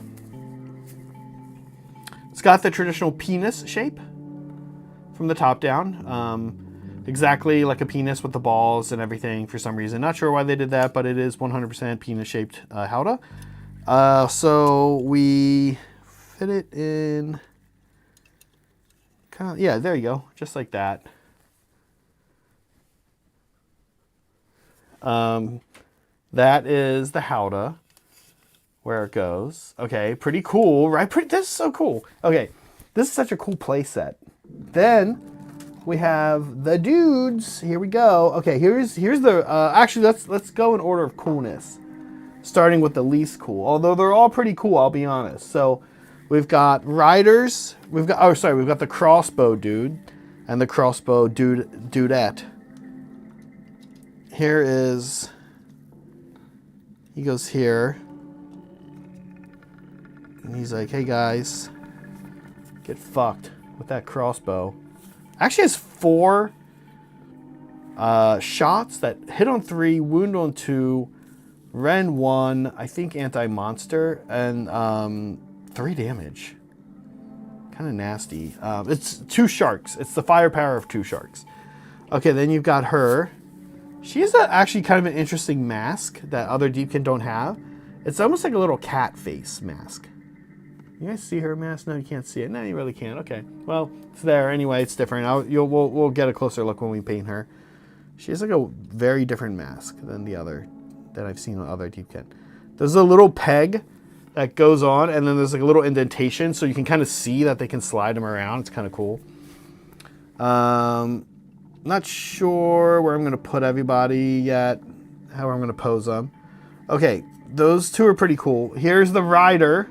It's got the traditional penis shape from the top down. Exactly like a penis with the balls and everything for some reason. Not sure why they did that, but it is 100% penis shaped Howdah. So we fit it in. Yeah, there you go, just like that. That is the Howdah, where it goes. Okay, pretty cool, right? This is so cool. Okay, this is such a cool play set. Then we have the dudes. Here we go. Okay, here's the. Actually, let's go in order of coolness, starting with the least cool. Although they're all pretty cool, I'll be honest. So we've got riders. We've got the crossbow dude and the crossbow dudette. Here is. He goes here. And he's like, hey guys, get fucked with that crossbow. Actually has 4 shots that hit on 3, wound on 2, rend 1, I think anti-monster, and 3 damage. Kind of nasty. It's 2 sharks. It's the firepower of 2 sharks. Okay, then you've got her. She has actually kind of an interesting mask that other Deepkin don't have. It's almost like a little cat face mask. You guys see her mask? No, you can't see it. No, you really can't. Okay. Well, it's there. Anyway, it's different. We'll get a closer look when we paint her. She has like a very different mask than the other that I've seen on other Deepkin. There's a little peg that goes on, and then there's like a little indentation, so you can kind of see that they can slide them around. It's kind of cool. Not sure where I'm going to put everybody yet, how I'm going to pose them. Okay, those 2 are pretty cool. Here's the rider.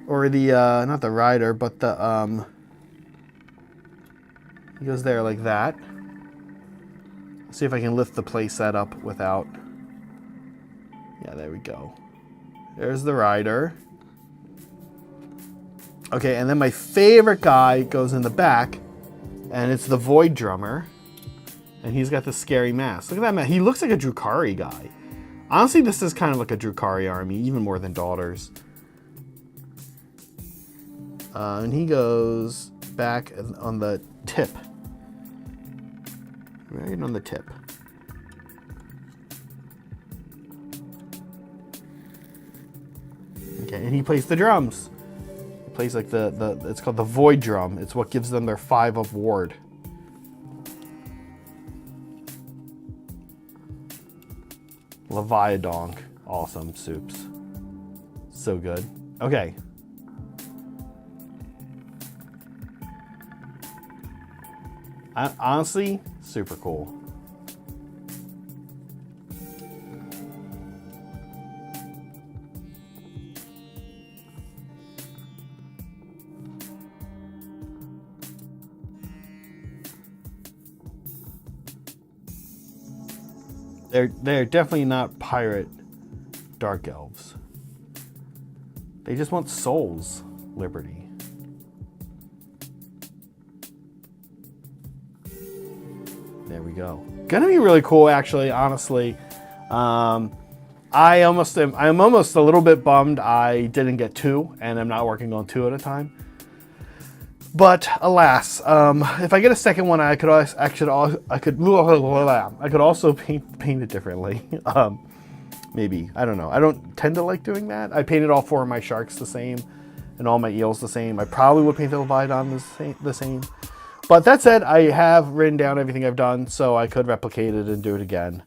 Or the, not the rider, but the, he goes there like that. Let's see if I can lift the play set up without, yeah, there we go. There's the rider. Okay, and then my favorite guy goes in the back, and it's the Void Drummer, and he's got the scary mask. Look at that man, he looks like a Drukhari guy. Honestly, this is kind of like a Drukhari army, even more than Daughters. And he goes back on the tip. Right on the tip. Okay, and he plays the drums. He plays like it's called the Void Drum. It's what gives them their 5 of ward. Leviadon. Awesome soups. So good. Okay. Honestly, super cool. They're definitely not pirate dark elves. They just want souls, liberty. There we go. Gonna be really cool, actually, honestly. I'm almost a little bit bummed I didn't get 2, and I'm not working on 2 at a time. But alas, if I get a second one, I could also paint it differently. Maybe, I don't know. I don't tend to like doing that. I painted all 4 of my sharks the same, and all my eels the same. I probably would paint the Leviadon the same. But that said, I have written down everything I've done, so I could replicate it and do it again.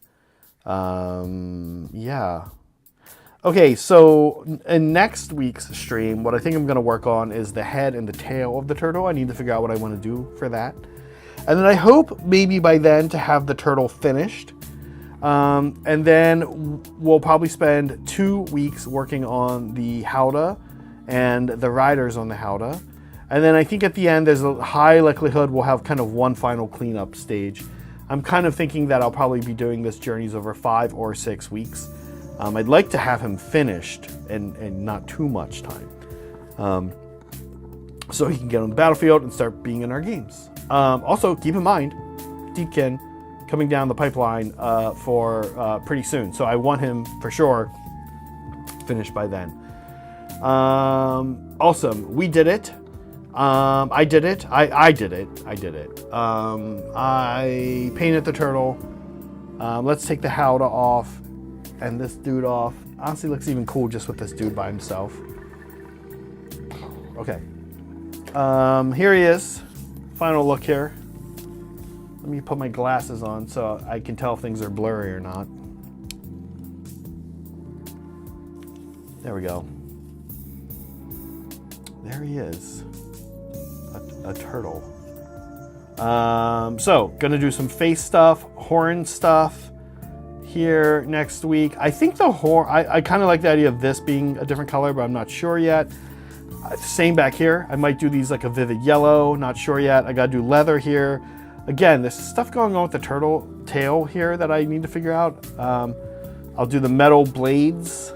Yeah. Okay, so in next week's stream, what I think I'm going to work on is the head and the tail of the turtle. I need to figure out what I want to do for that. And then I hope maybe by then to have the turtle finished. And then we'll probably spend 2 weeks working on the howdah and the riders on the howdah. And then I think at the end, there's a high likelihood we'll have kind of one final cleanup stage. I'm kind of thinking that I'll probably be doing this journeys over 5 or 6 weeks. I'd like to have him finished and not too much time. So he can get on the battlefield and start being in our games. Also, keep in mind, Deepkin coming down the pipeline for pretty soon. So I want him for sure finished by then. Awesome. We did it. I did it. I did it. I painted the turtle. Let's take the howdah off and this dude off. Honestly, looks even cool just with this dude by himself. Okay. Here he is. Final look here. Let me put my glasses on so I can tell if things are blurry or not. There we go. There he is. A turtle. So, gonna do some face stuff, horn stuff here next week. I think the horn, I kind of like the idea of this being a different color, but I'm not sure yet. Same back here. I might do these like a vivid yellow, not sure yet. I gotta do leather here. Again, there's stuff going on with the turtle tail here that I need to figure out. I'll do the metal blades.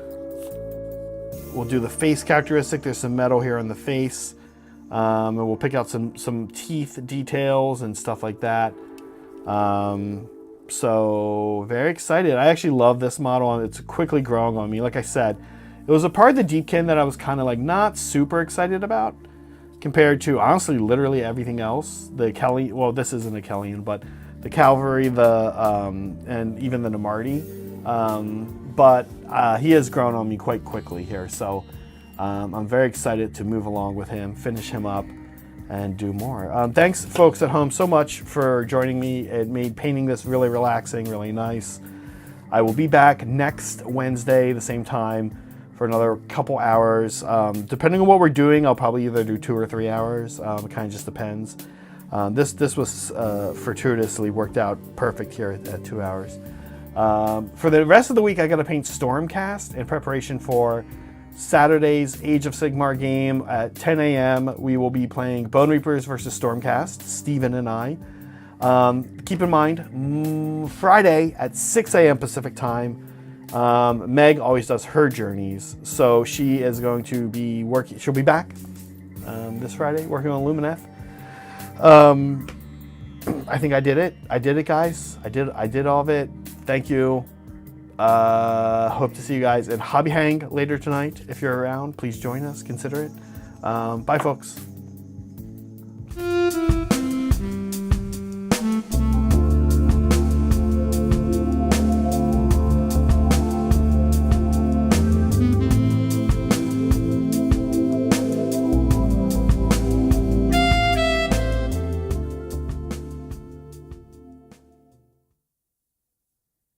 We'll do the face characteristic. There's some metal here on the face. And we'll pick out some teeth details and stuff like that. So very excited. I actually love this model, and it's quickly growing on me. Like I said, it was a part of the Deepkin that I was kind of like not super excited about compared to honestly literally everything else. The Kelly, well, this isn't a Kellian, but the Cavalry, and even the Namarti. But he has grown on me quite quickly here. So I'm very excited to move along with him, finish him up, and do more. Thanks, folks at home, so much for joining me. It made painting this really relaxing, really nice. I will be back next Wednesday, the same time, for another couple hours. Depending on what we're doing, I'll probably either do 2 or 3 hours. It kind of just depends. This was fortuitously worked out perfect here at 2 hours. For the rest of the week, I got to paint Stormcast in preparation for Saturday's Age of Sigmar game at 10 a.m. We will be playing Bone Reapers versus Stormcast, Steven and I. Keep in mind, Friday at 6 a.m. Pacific time, Meg always does her journeys. So she is going to be working, she'll be back this Friday working on Lumineth. I think I did it. I did it, guys. I did all of it. Thank you. Hope to see you guys in Hobby Hang later tonight. If you're around, please join us. Consider it. Bye, folks.